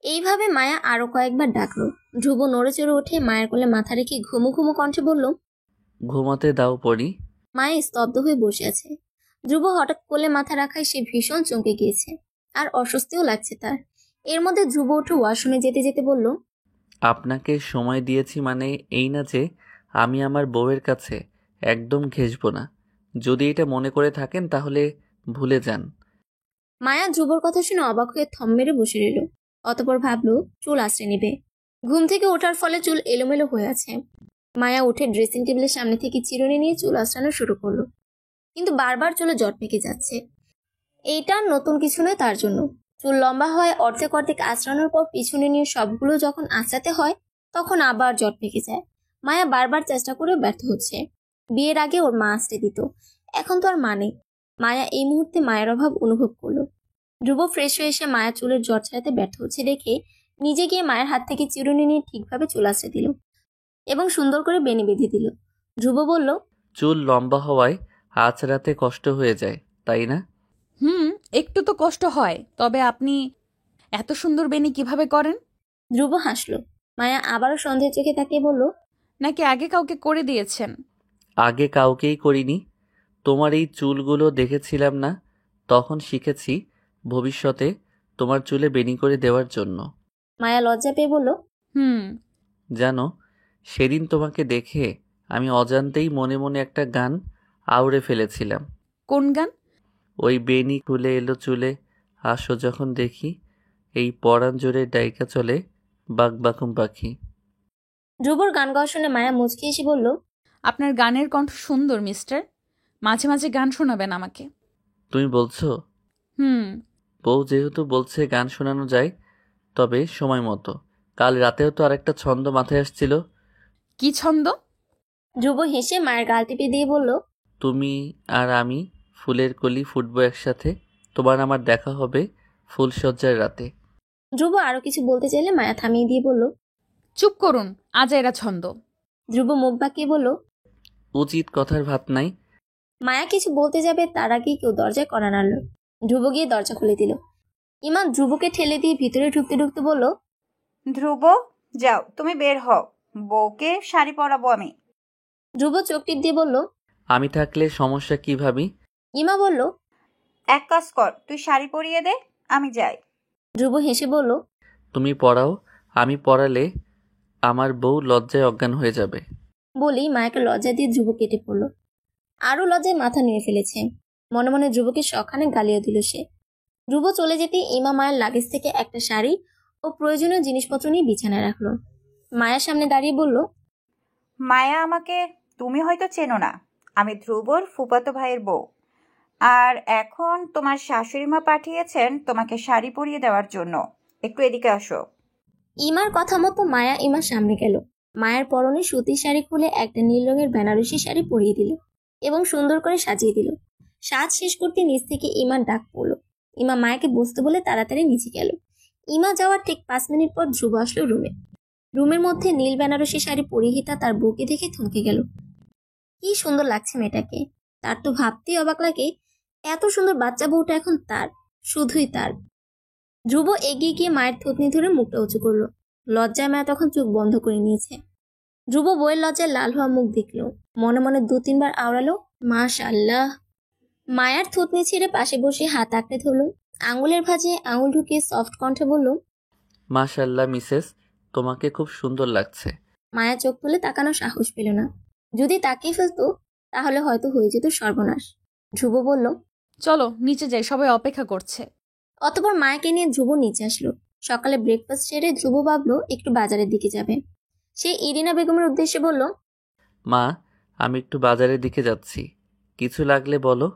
এইভাবে মায়া আরো কয়েকবার ডাকলো। ধ্রুব নড়ে চড়ে উঠে মায়ের কোলে মাথা রেখে ঘুমু ঘুমু কণ্ঠে বলল, ঘুমাতে দাও পরি। মায়া স্তব্ধ হয়ে বসে আছে। ধ্রুব হঠাৎ কোলে মাথা রাখায় সে ভীষণ চমকে গিয়েছে, আর অস্বস্তিও লাগছে তার। এর মধ্যে ধ্রুব উঠে ওয়াশরুমে যেতে যেতে বলল, আপনাকে সময় দিয়েছি মানে এই না যে আমি আমার বউয়ের কাছে একদম ঘেঁষব না। যদি এটা মনে করে থাকেন তাহলে ভুলে যান। মায়া ধ্রুবর কথা শুনে অবাক হয়ে থম মেরে বসে রইল। অতপর ভাবলো চুল আশ্রয় নেবে। ঘুম থেকে ওঠার ফলে চুল এলোমেলো হয়ে আছে। মায়া উঠে ড্রেসিং টেবিলের সামনে থেকে চিরুনি নিয়ে চুল আশ্রানো শুরু করলো, কিন্তু বারবার চুলে জট পেকে যাচ্ছে। এইটা নতুন কিছু নয় তার জন্য। চুল লম্বা হয় অর্ধেক অর্ধেক আঁচড়ানোর পর পিছনে নিয়ে সবগুলো যখন আঁচড়াতে হয় তখন আবার জট পেকে যায়। মায়া বারবার চেষ্টা করেও ব্যর্থ হচ্ছে। বিয়ের আগে ওর মা আঁচড়ে দিত, এখন তো আর মা নেই। মায়া এই মুহূর্তে মায়ের অভাব অনুভব করলো। ধ্রুব ফ্রেশ হয়ে এসে মায়া চুলের জট ছাড়াতে ব্যর্থ হচ্ছে দেখে নিজে গিয়ে মায়ের হাত থেকে চিরুনি নিয়ে ঠিকভাবে চুল আঁচড়ে দিল এবং সুন্দর করে বেনি বেঁধে দিল। ধ্রুব বলল, চুল লম্বা হওয়ায় আঁচড়াতে কষ্ট হয়ে যায়, তাই না? একটু তো কষ্ট হয়, তবে আপনি এত সুন্দর বেনি কিভাবে করেন? ধ্রুব হাসলো। মায়া আবারও সন্দেহের চোখে তাকিয়ে বলল, নাকি আগে কাউকে করে দিয়েছেন? আগে কাউকেই করিনি। তোমার এই চুলগুলো দেখেছিলাম না, তখন শিখেছি ভবিষ্যতে তোমার চুলে বেনি করে দেওয়ার জন্য। মায়া লজ্জা পেয়ে বলল, জানো, সেদিন তোমাকে দেখে আমি অজান্তেই মনে মনে একটা গান আউড়ে ফেলেছিলাম। কোন গান? ওই বেনি খুলে এলো চুলে, আসো যখন দেখি, এই পরাণ জোরে ডাইকা চলে বাঘবাকুম পাখি। ধ্রুবর গান গাওয়া শুনে মায়া মুচকি এসে বলল, আপনার গানের কণ্ঠ সুন্দর মিস্টার, মাঝে মাঝে গান শোনাবেন আমাকে। তুমি বলছো? হুম। বউ যেহেতু বলছে গান শোনানো যায়, তবে সময় মতো। কাল রাতেও তো আরেকটা ছন্দ মাথায় আসছিল। কি ছন্দ? ধ্রুব হেসে মায়ের গাল টিপে দিয়ে বলল, তুমি আর আমি ফুলের কলি ফুটবো একসাথে, তোমার আমার দেখা হবে ফুলসজ্জার রাতে। ধ্রুব আরো কিছু বলতে চাইলে মায়া থামিয়ে দিয়ে বলল, চুপ করুন, আজাইরা ছন্দ। ধ্রুব মুখ বাঁকিয়ে বলল, উচিত কথার ভাত নাই। মায়া কিছু বলতে যাবে তার আগেই কেউ দরজায় কড়া নাড়ল। ধ্রুব গিয়ে দরজা খুলে দিল। ইমা ধ্রুবকে ঠেলে দিয়ে ভিতরে ঢুকতে ঢুকতে বলল, ধ্রুব, যাও তুমি বের হও, বউকে শাড়ি পরাবো আমি। ধ্রুব চোখ টিপ দিয়ে বলল, আমি থাকলে সমস্যা কি ভাবি? ইমা বলল, এক কাজ কর, তুই শাড়ি পরিয়ে দে, আমি যাই। ধ্রুব হেসে বলল, তুমি পড়াও, আমি পড়ালে আমার বউ লজ্জায় অজ্ঞান হয়ে যাবে। বলেই মায়াকে লজ্জা দিয়ে ধ্রুব কেটে পড়ল। আরো লজ্জায় মাথা নিয়ে ফেলেছে। মনে মনে ধ্রুবকে শখানে গালিও দিল সে। ধ্রুব চলে যেতে ইমা মায়ের লাগেজ থেকে একটা শাড়ি ও প্রয়োজনীয় জিনিসপত্র নিয়ে বিছানায় রাখলো। মায়ের সামনে দাঁড়িয়ে বলল, মায়া, আমাকে তুমি হয়তো চেনো না, আমি ধ্রুবর ফুফাতো ভাইয়ের বউ। আর এখন তোমার শাশুড়ি মা পাঠিয়েছেন তোমাকে শাড়ি পরিয়ে দেওয়ার জন্য, একটু এদিকে আসো। ইমার কথা মতো মায়া ইমার সামনে গেল। মায়ের পরনে সুতির শাড়ি খুলে একটা নীল রঙের বেনারসি শাড়ি পরিয়ে দিল এবং সুন্দর করে সাজিয়ে দিল। সাজ শেষ করতে নিচ থেকে ইমার ডাক পড়ল। ইমা মায়াকে বসতে বলে তাড়াতাড়ি নিচে গেল। ইমা যাওয়ার ঠিক 5 মিনিট পর ধ্রুব আসলো রুমে। রুমের মধ্যে নীল বেনারসি শাড়ি পরিহিতা তার বউকে দেখে থমকে গেল। কি সুন্দর লাগছে মেয়েটাকে। তার তো ভাবতেই অবাক লাগে, এত সুন্দর বাচ্চা বউটা এখন তার, শুধুই তার। ধ্রুব এগিয়ে গিয়ে মায়ের থুতনি ধরে মুখটা উঁচু করলো। লজ্জায় মায়া তখন চোখ বন্ধ করে নিয়েছে। ধ্রুব বইয়ের লজ্জায় লাল হওয়া মুখ দেখলো, মনে মনে 2-3 বার আওড়ালো, মাশাআল্লাহ। মায়ার থুতনি ছেড়ে পাশে বসে হাত আঁকড়ে ধরল। আঙুলের ভাঁজে আঙুল ঢুকিয়ে সফট কণ্ঠে বলল, মাশাআল্লাহ মিসেস, তোমাকে খুব সুন্দর লাগছে। মায়া চোখ তুলে তাকানোর সাহস পেল না। যদি তাকিয়ে ফেলতো তাহলে হয়তো হয়ে যেত সর্বনাশ। ধ্রুব বলল, চলো নিচে যাই, সবাই অপেক্ষা করছে। অতঃপর মায়াকে নিয়ে ধ্রুব নিচে আসলো। সকালে ব্রেকফাস্ট সেরে ধ্রুব ভাবলো একটু বাজারের দিকে যাবে। সে ইরিনা বেগমের উদ্দেশ্যে বলল, মা, আমি একটু বাজারের দিকে যাচ্ছি, কিছু লাগলে বলো।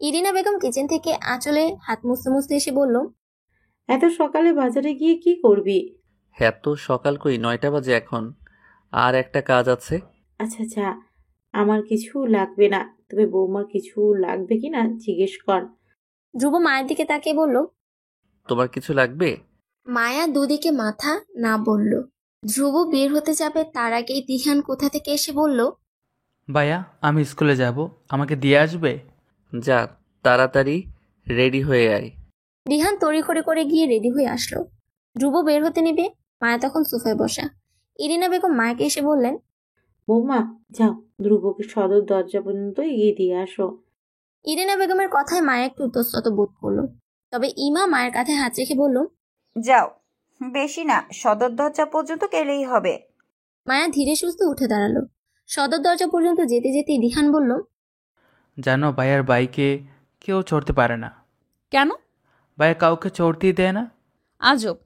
ইরিনা বেগম কিচেন থেকে আঁচলে হাত মুছতে মুছতে এসে বলল, এত সকালে বাজারে গিয়ে কি করবি? এত সকাল কই, 9টা বাজে এখন, আর একটা কাজ আছে। আচ্ছা আচ্ছা, আমার কিছু লাগবে না, তবে বৌমার কিছু লাগবে কিনা জিজ্ঞেস কর। ধ্রুব মায়ের দিকে তাকিয়ে বলল, তোমার কিছু লাগবে? মায়া দুদিকে মাথা না বলল। ধ্রুব বের হতে যাবে তার আগেই দিহান কোথা থেকে এসে বলল, ভাইয়া, আমি স্কুলে যাব, আমাকে দিয়ে আসবে? যা, তাড়াতাড়ি রেডি হয়ে আয়। দিহান তড়িঘড়ি করে গিয়ে রেডি হয়ে আসলো। ধ্রুব বের হতে নেবে, মায়া তখন সোফায় বসা। ইরিনা বেগম মায়াকে এসে বললেন, বৌমা যাও, ধ্রুবকে সদর দরজা পর্যন্ত এগিয়ে দিয়ে আসো। ইরিনা বেগমের কথায় মায়া একটু ইতস্তত বোধ করলো। তবে ইমা মায়ের কাঁধে হাত রেখে বলল, যাও, বেশি না, সদর দরজা পর্যন্ত গেলেই হবে। মায়া ধীরে সুস্থে উঠে দাঁড়ালো। সদর দরজা পর্যন্ত যেতে যেতেই দিহান বলল, জানো, ভাইয়ার বাইকে কেউ চড়তে পারে না। কেন? ভাইয়া কাউকে চড়তেই দেয় না। আজব।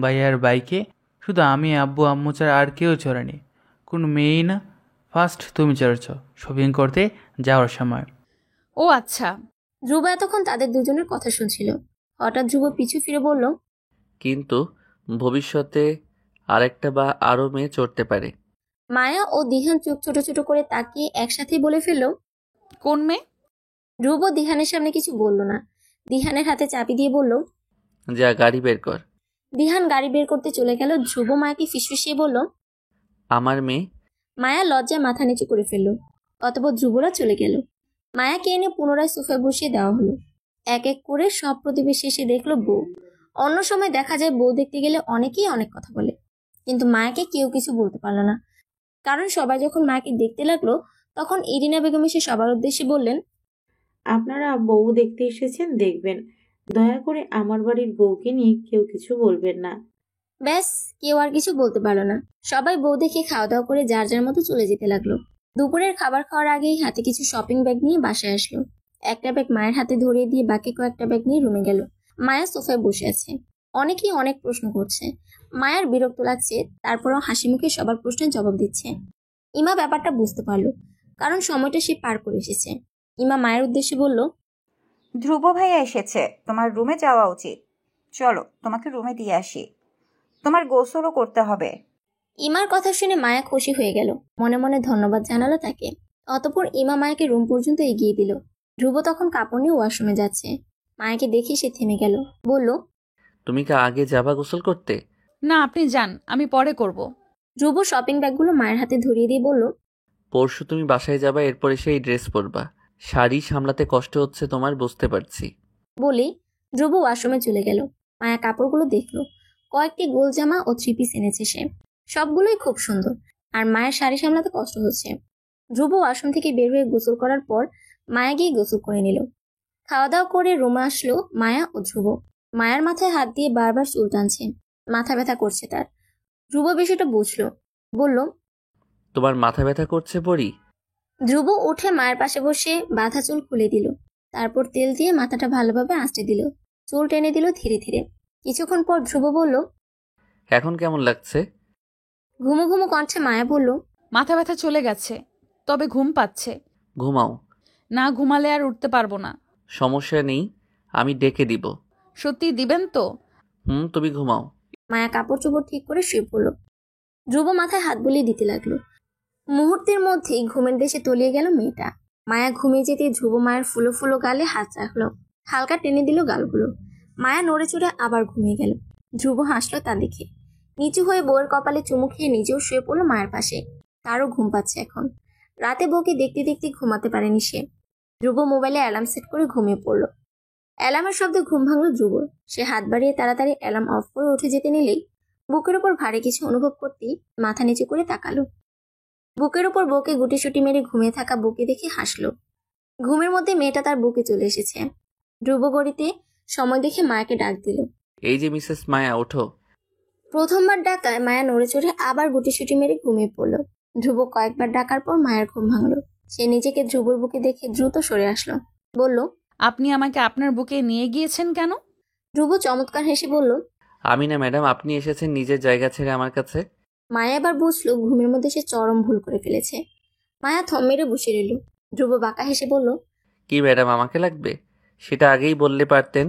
ভাইয়ার বাইকে শুধু আমি, আব্বু আম্মু ছাড়া আর কেউ চড়েনি, কোনো মেয়েই না। ফার্স্ট তুমি চড়েছ শপিং করতে যাওয়ার সময়। ও আচ্ছা। ধ্রুব এতক্ষণ তাদের দুজনের কথা শুনছিল। হঠাৎ ধ্রুব পিছু ফিরে বলল, কিন্তু ভবিষ্যতে আরেকটা বা আরো মেয়ে চড়তে পারে। মায়া ও দিহান চোখ ছোট ছোট করে তাকিয়ে একসাথেই বলে ফেলল, কোন মেয়ে? ধ্রুব দিহানের সামনে কিছু বলল না। দিহানের হাতে চাবি দিয়ে বলল, যা, গাড়ি বের কর। দিহান গাড়ি বের করতে চলে গেল। ধ্রুব মায়াকে ফিসফিসিয়ে বলল, আমার মেয়ে। মায়া লজ্জায় মাথা নিচু করে ফেলল। অতঃপর ধ্রুবরা চলে গেল। মায়াকে এনে পুনরায় সোফায় বসিয়ে দেওয়া হলো। এক এক করে সব প্রতিবেশী এসে দেখলো বউ। অন্য সময় দেখা যায় বউ দেখতে গেলে অনেকেই অনেক কথা বলে, কিন্তু মায়াকে কেউ কিছু বলতে পারলো না। কারণ সবাই যখন মায়াকে দেখতে লাগলো তখন ইরিনা বেগম এসে সবার উদ্দেশ্যে বললেন, আপনারা বউ দেখতে এসেছেন, দেখবেন, দয়া করে আমার বাড়ির বউকে নিয়ে কেউ কিছু বলবেন না। ব্যাস, কেউ আর কিছু বলতে পারলো না। সবাই বউ দেখে খাওয়া দাওয়া করে যার যার মতো চলে যেতে লাগলো। দুপুরের খাবার খাওয়ার আগেই হাতে কিছু শপিং ব্যাগ নিয়ে বাসায় আসলো। একটা ব্যাগ মায়ের হাতে ধরিয়ে দিয়ে বাকি কয়েকটা ব্যাগ নিয়ে রুমে গেল। মায়া সোফায় বসে আছে। অনেকেই অনেক প্রশ্ন করছে। মায়ার বিরক্ত লাগছে, তারপরও হাসি মুখে সবার প্রশ্নের জবাব দিচ্ছে। ইমা ব্যাপারটা বুঝতে পারলো, কারণ সময়টা সে পার করে এসেছে। ইমা মায়ের উদ্দেশ্যে বলল, ধ্রুব ভাইয়া এসেছে, তোমার রুমে যাওয়া উচিত। চলো তোমাকে রুমে দিয়ে আসি, তোমার গোসলও করতে হবে। ইমার কথা শুনে মায়া খুশি হয়ে গেল, মনে মনে ধন্যবাদ জানালো তাকে। অতঃপর ইমা মায়াকে রুম পর্যন্ত এগিয়ে দিল। ধ্রুব তখন কাপড় নিয়ে ওয়াশরুমে যাচ্ছে। মায়াকে দেখে সে থেমে গেল, বলল, তুমি কি আগে যাবা গোসল করতে? না, আপনি যান, আমি পরে করব। ধ্রুব শপিং ব্যাগগুলো মায়ের হাতে ধরিয়ে দিয়ে বলল, পরশু তুমি বাসায় যাবা, এরপর এসে এই ড্রেস পরবা। শাড়ি সামলাতে কষ্ট হচ্ছে তোমার, বুঝতে পারছি। বলেই ধ্রুব ওয়াশরুমে চলে গেল। মায়া কাপড়গুলো দেখলো। কয়েকটি গোল জামা ও থ্রি পিস এনেছে সে, সবগুলোই খুব সুন্দর। আর মায়ের শাড়ি সামলাতে কষ্ট হচ্ছে। ধ্রুব ওয়াশরুম থেকে বের হয়ে গোসল করার পর মায়া গিয়ে গোসল করে নিল। খাওয়া দাওয়া করে রুমে আসলো মায়া ও ধ্রুব। মায়ার মাথায় হাত দিয়ে বারবার চুল টানছে, মাথা ব্যথা করছে তার। ধ্রুব বিষয়টা বুঝলো, বলল, তোমার মাথা ব্যথা করছে পরি? ধ্রুব উঠে মায়ের পাশে বসে বাঁধা চুল খুলে দিল। তারপর তেল দিয়ে মাথাটা ভালোভাবে আঁচড়ে দিল, চুল টেনে দিল ধীরে ধীরে। কিছুক্ষণ পর ধ্রুব বলল, এখন কেমন লাগছে? ঘুমো ঘুমো কণ্ঠে মায়া বলল, মাথা ব্যথা চলে গেছে, তবে ঘুম পাচ্ছে। ঘুমাও। না ঘুমালে আর উঠতে পারবো না। সমস্যা নেই, আমি ডেকে দিব। সত্যি দিবেন তো? তুমি ঘুমাও। মায়া কাপড় চোপড় ঠিক করে শুয়ে পড়ল। ধ্রুব মাথায় হাত বুলিয়ে দিতে লাগলো। মুহূর্তের মধ্যেই ঘুমের দেশে তলিয়ে গেল মেয়েটা। মায়া ঘুমিয়ে যেতে ধ্রুব মায়ের ফুলো ফুলো গালে হাত রাখলো, হালকা টেনে দিল গালগুলো। মায়া নড়ে চড়ে আবার ঘুমিয়ে গেল। ধ্রুব হাসলো তা দেখে। নিচু হয়ে বউয়ের কপালে চুমু খেয়ে নিজেও শুয়ে পড়লো মায়ের পাশে। তারও ঘুম পাচ্ছে এখন। রাতে বউকে দেখতে দেখতে ঘুমাতে পারেনি সে। ধ্রুব মোবাইলে অ্যালার্ম সেট করে ঘুমিয়ে পড়ল। অ্যালার্মের শব্দে ঘুম ভাঙল ধ্রুবর। সে হাত বাড়িয়ে তাড়াতাড়ি অ্যালার্ম অফ করে উঠে যেতে নিলেই বুকের ওপর ভারী কিছু অনুভব করতেই মাথা নিচু করে তাকালো। বুকের ওপর বউকে গুটিসুটি মেরে ঘুমিয়ে থাকা বুকে দেখে হাসলো। ঘুমের মধ্যে মেয়েটা তার বুকে চলে এসেছে। ধ্রুব গড়িতে সময় দেখে মায়াকে ডাক দিল। এই যে মিসেস মায়া, ওঠো। প্রথমবার ডাকায় মায়া নড়ে চড়ে আবার গুটিসুটি মেরে ঘুমিয়ে পড়ল। ধ্রুব কয়েকবার ডাকার পর মায়ের ঘুম ভাঙলো। সে নিজেকে ধ্রুবর বুকে দেখে দ্রুত সরে আসলো, বলল, আপনি আমাকে আপনার বুকে নিয়ে গিয়েছেন কেন? ধ্রুব চমৎকার হেসে বলল, আমি না ম্যাডাম, আপনি এসেছেন নিজের জায়গা ছেড়ে আমার কাছে। মায়া এবার বুঝলো ঘুমের মধ্যে সে চরম ভুল করে ফেলেছে। মায়া থম মেরে বসে রইল। ধ্রুব বাঁকা হেসে বলল, কি ম্যাডাম, আমাকে লাগবে? সেটা আগেই বললে পারতেন।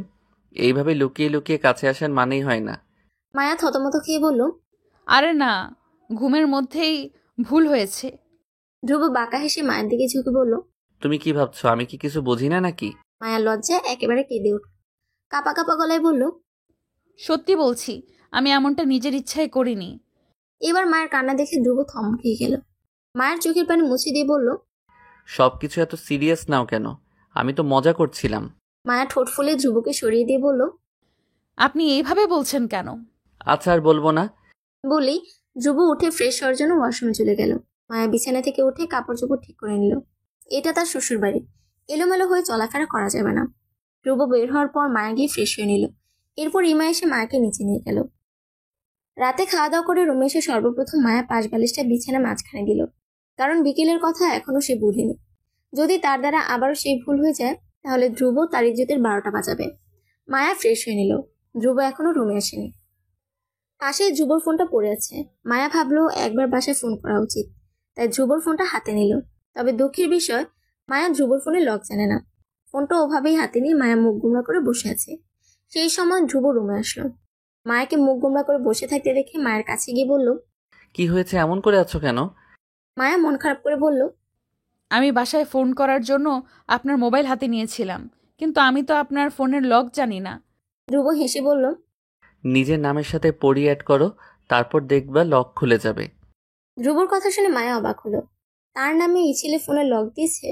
এইভাবে লুকিয়ে লুকিয়ে কাছে আসার মানেই হয় না। মায়া থতমত খেয়ে বলল, আরে না, ঘুমের মধ্যেই ভুল হয়েছে। ধ্রুব বাঁকা হেসে মায়ের দিকে ঝুঁকে বলল, তুমি কি ভাবছো আমি কি কিছু বুঝি না নাকি? মায়া লজ্জায় একেবারে কেঁদে উঠল। কাপা কাপা গলায় বলল, সত্যি বলছি, আমি এমনটা নিজের ইচ্ছায় করিনি। এবার মায়ের কান্না দেখে ধ্রুব থমকে গেল। মায়ের চোখের পানি মুছে দিয়ে বলল, সবকিছু এত সিরিয়াস নাও কেন? আমি তো মজা করছিলাম। মায়া ঠোঁট ফুলে ধ্রুবকে সরিয়ে দিয়ে বলল, আপনি এইভাবে বলছেন কেন? আচ্ছা আর বলবো না। বলেই ধ্রুব উঠে ফ্রেশ হওয়ার জন্য ওয়াশরুমে চলে গেল। মায়া বিছানা থেকে উঠে কাপড় চোপড় ঠিক করে নিল। এটা তার শ্বশুর বাড়ি, এলোমেলো হয়ে চলাফেরা করা যাবে না। ধ্রুব বের হওয়ার পর মায়া গিয়ে ফ্রেশ হয়ে নিল। এরপর ইমা এসে মায়াকে নিচে নিয়ে গেল। রাতে খাওয়া দাওয়া করে রুমে এসে সর্বপ্রথম মায়া পাশ বালিশটা বিছানা মাঝখানে দিল, কারণ বিকেলের কথা এখনো সে ভুলেনি। যদি তার দ্বারা আবারও সেই ভুল হয়ে যায় তাহলে ধ্রুব তার ইজ্জতের 12টা বাজাবে। মায়া ফ্রেশ হয়ে নিল। ধ্রুব এখনো রুমে আসেনি। পাশে ধ্রুবর ফোনটা পড়ে আছে। মায়া ভাবলো একবার বাসায় ফোন করা উচিত, তাই ধ্রুবর ফোনটা হাতে নিল। তবে দুঃখের বিষয়, মায়া ধ্রুবর ফোনে লক জানে না। ফোনটা ওভাবেই হাতে নিয়ে মায়া মুখ গোমড়া করে বসে আছে। সেই সময় ধ্রুব রুমে আসলো। মায়াকে মুখ গোমড়া করে বসে থাকতে দেখে মায়ের কাছে গিয়ে বলল, কি হয়েছে, এমন করে আছো কেন? মায়া মন খারাপ করে বলল, আমি বাসায় ফোন করার জন্য আপনার মোবাইল হাতে নিয়েছিলাম, কিন্তু আমি তো আপনার ফোনের লক জানি না। ধ্রুব হেসে বলল, নিজের নামের সাথে পরি অ্যাড করো, তারপর দেখবা লক খুলে যাবে। ধ্রুবর কথা শুনে মায়া অবাক হলো। তার নামে এই ছেলে ফোনে লক দিয়েছে,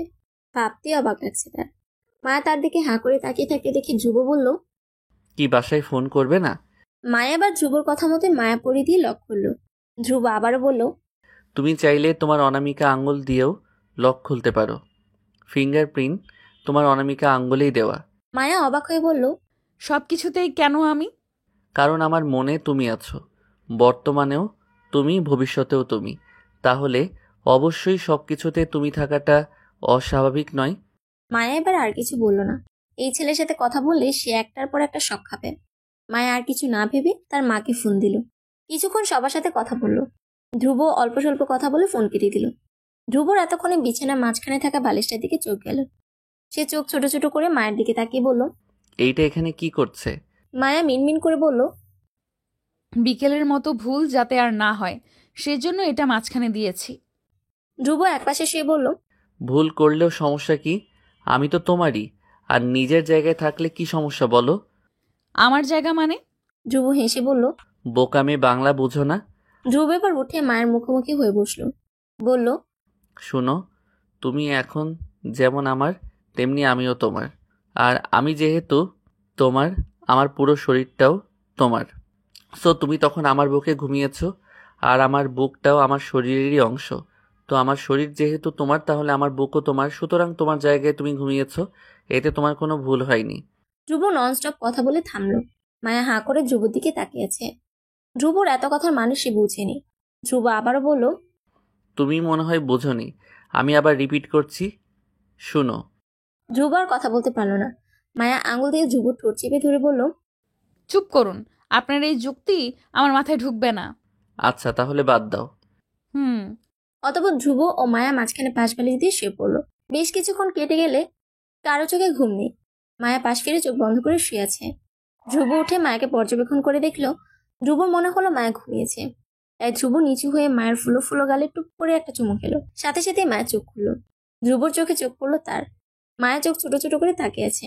ভাবতেই অবাক লাগছে তার। মায়া তার দিকে হাঁ করে তাকিয়ে থাকতে দেখে ধ্রুব বলল, কি বাসায় ফোন করবে না? মায়া এবার ধ্রুবর কথা মতো মায়া পরি দিয়ে লক করলো। ধ্রুব আবারও বলল, তুমি চাইলে তোমার অনামিকা আঙ্গুল দিয়েও লক খুলতে পারো। ফিঙ্গারপ্রিন্ট তোমার অনামিকা আঙ্গুলেই দেওয়া। মায়া অবাক হয়ে বলল, সবকিছুতেই কেন আমি? কারণ আমার মনে তুমি আছো, বর্তমানেও তুমি, ভবিষ্যতেও তুমি। তাহলে অবশ্যই সবকিছুতে তুমি থাকাটা অস্বাভাবিক নয়। মায়া এবার আর কিছু বলল না। এই ছেলের সাথে কথা বললে সে একটার পর একটা শক খাবে। মায়া আর কিছু না ভেবে তার মাকে ফোন দিল। কিছুক্ষণ সবার সাথে কথা বলল। ধ্রুব অল্প স্বল্প কথা বলে ফোন কেটে দিল। ধ্রুবর এতক্ষণে বিছানা মাঝখানে থাকা বালিশটার দিকে চোখ গেল। সে চোখ ছোট ছোট করে মায়ের দিকে তাকিয়ে বলল, এইটা এখানে কি করছে? মায়া মিনমিন করে বলল, বিকেলের মতো ভুল যাতে আর না হয় সেজন্য এটা মাঝখানে দিয়েছি। ধ্রুব একপাশে শুয়ে বলল, ভুল করলেও সমস্যা কি? আমি তো তোমারই। আর নিজের জায়গায় থাকলে কি সমস্যা বলো? আমার জায়গা মানে? ধ্রুব হেসে বলল। বোকামে বাংলা বুঝো না? ধ্রুব এবার উঠে মায়ের মুখোমুখি হয়ে বসল। বলল, শোনো, তুমি এখন যেমন আমার, তেমনি আমিও তোমার। আর আমি যেহেতু তোমার, আমার পুরো শরীরটাও তোমার। সো তুমি তখন আমার বুকে ঘুমিয়েছো, আর আমার বুকটাও আমার শরীরেরই অংশ। তো আমার শরীর যেহেতু তোমার, তাহলে আমার বুকও তোমার, সুতরাং তোমার জায়গায় তুমি ঘুমিয়েছো। এতে তোমার কোনো ভুল হয়নি। ধ্রুব ননস্টপ কথা বলে থামলো। মায়া হাঁ করে ধ্রুবর দিকে তাকিয়েছে। ধ্রুবর এত কথার মানে সে বুঝেনি। ধ্রুব আবারও বলল, তুমি মনে হয় বোঝোনি। আমি আবার রিপিট করছি, শুনো। ধ্রুব আর কথা বলতে পারল না। মায়া আঙুল দিয়ে ধ্রুবর ঠোঁট চেপে ধরে বলল, চুপ করুন, আপনার এই যুক্তি আমার মাথায় ঢুকবে না। আচ্ছা, তাহলে বাদ দাও। হুম। অতঃপর ধ্রুব ও মায়া মাঝখানে পাশ বালিশ দিয়ে শুয়ে পড়ল। বেশ কিছুক্ষণ কেটে গেলে কারো চোখে ঘুম নেই। মায়া পাশ ফিরে চোখ বন্ধ করে শুয়ে আছে। ধ্রুব উঠে মায়াকে পর্যবেক্ষণ করে দেখলো ধ্রুবর মনে হলো মায়া ঘুমিয়েছে। তাই ধ্রুব নিচু হয়ে মায়ের ফুলো ফুলো গালে টুপ করে একটা চুমু খেলো। সাথে সাথে মায়ের চোখ খুললো। ধ্রুবর চোখে চোখ পড়লো তার। মায়ের চোখ ছোট ছোট করে তাকিয়ে আছে।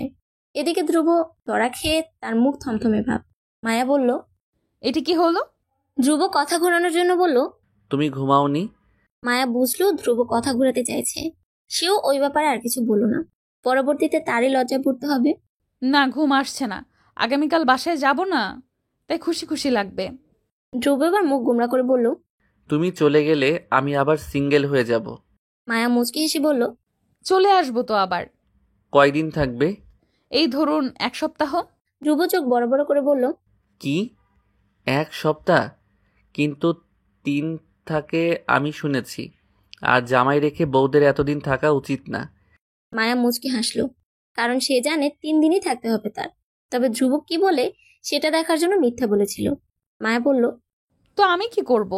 এদিকে ধ্রুব ধরা খেয়ে তার মুখ থমথমে ভাব। মায়া বলল, এটি কি হলো? ধ্রুব কথা ঘোরানোর জন্য বলল, তুমি ঘুমাওনি? মায়া বুঝলো ধ্রুব কথা ঘুরাতে চাইছে। সেও ওই ব্যাপারে আর কিছু বলল না। পরবর্তীতে তারই লজ্জায় পড়তে হবে। না, ঘুম আসছে না। আগামীকাল বাসায় যাব না, তাই খুশি খুশি লাগবে। ধ্রুব এবার মুখ গোমরা করে বলল, তুমি চলে গেলে আমি আবার সিঙ্গেল হয়ে যাব। মায়া মুচকি হেসে বলল, চলে আসবো তো আবার। কয়দিন থাকবে? এই ধরুন 1 সপ্তাহ। ধ্রুব চোখ বড় বড় করে বলল, কি 1 সপ্তাহ? কিন্তু 3 থাকে আমি শুনেছি। আর জামাই রেখে বউদের এতদিন থাকা উচিত না। মায়া মুচকি হাসলো, কারণ সে জানে 3 দিনই থাকতে হবে তার। তবে ধ্রুব কি বলে সেটা দেখার জন্য মিথ্যা বলেছিল। মায়া বলল, তো আমি কি করব?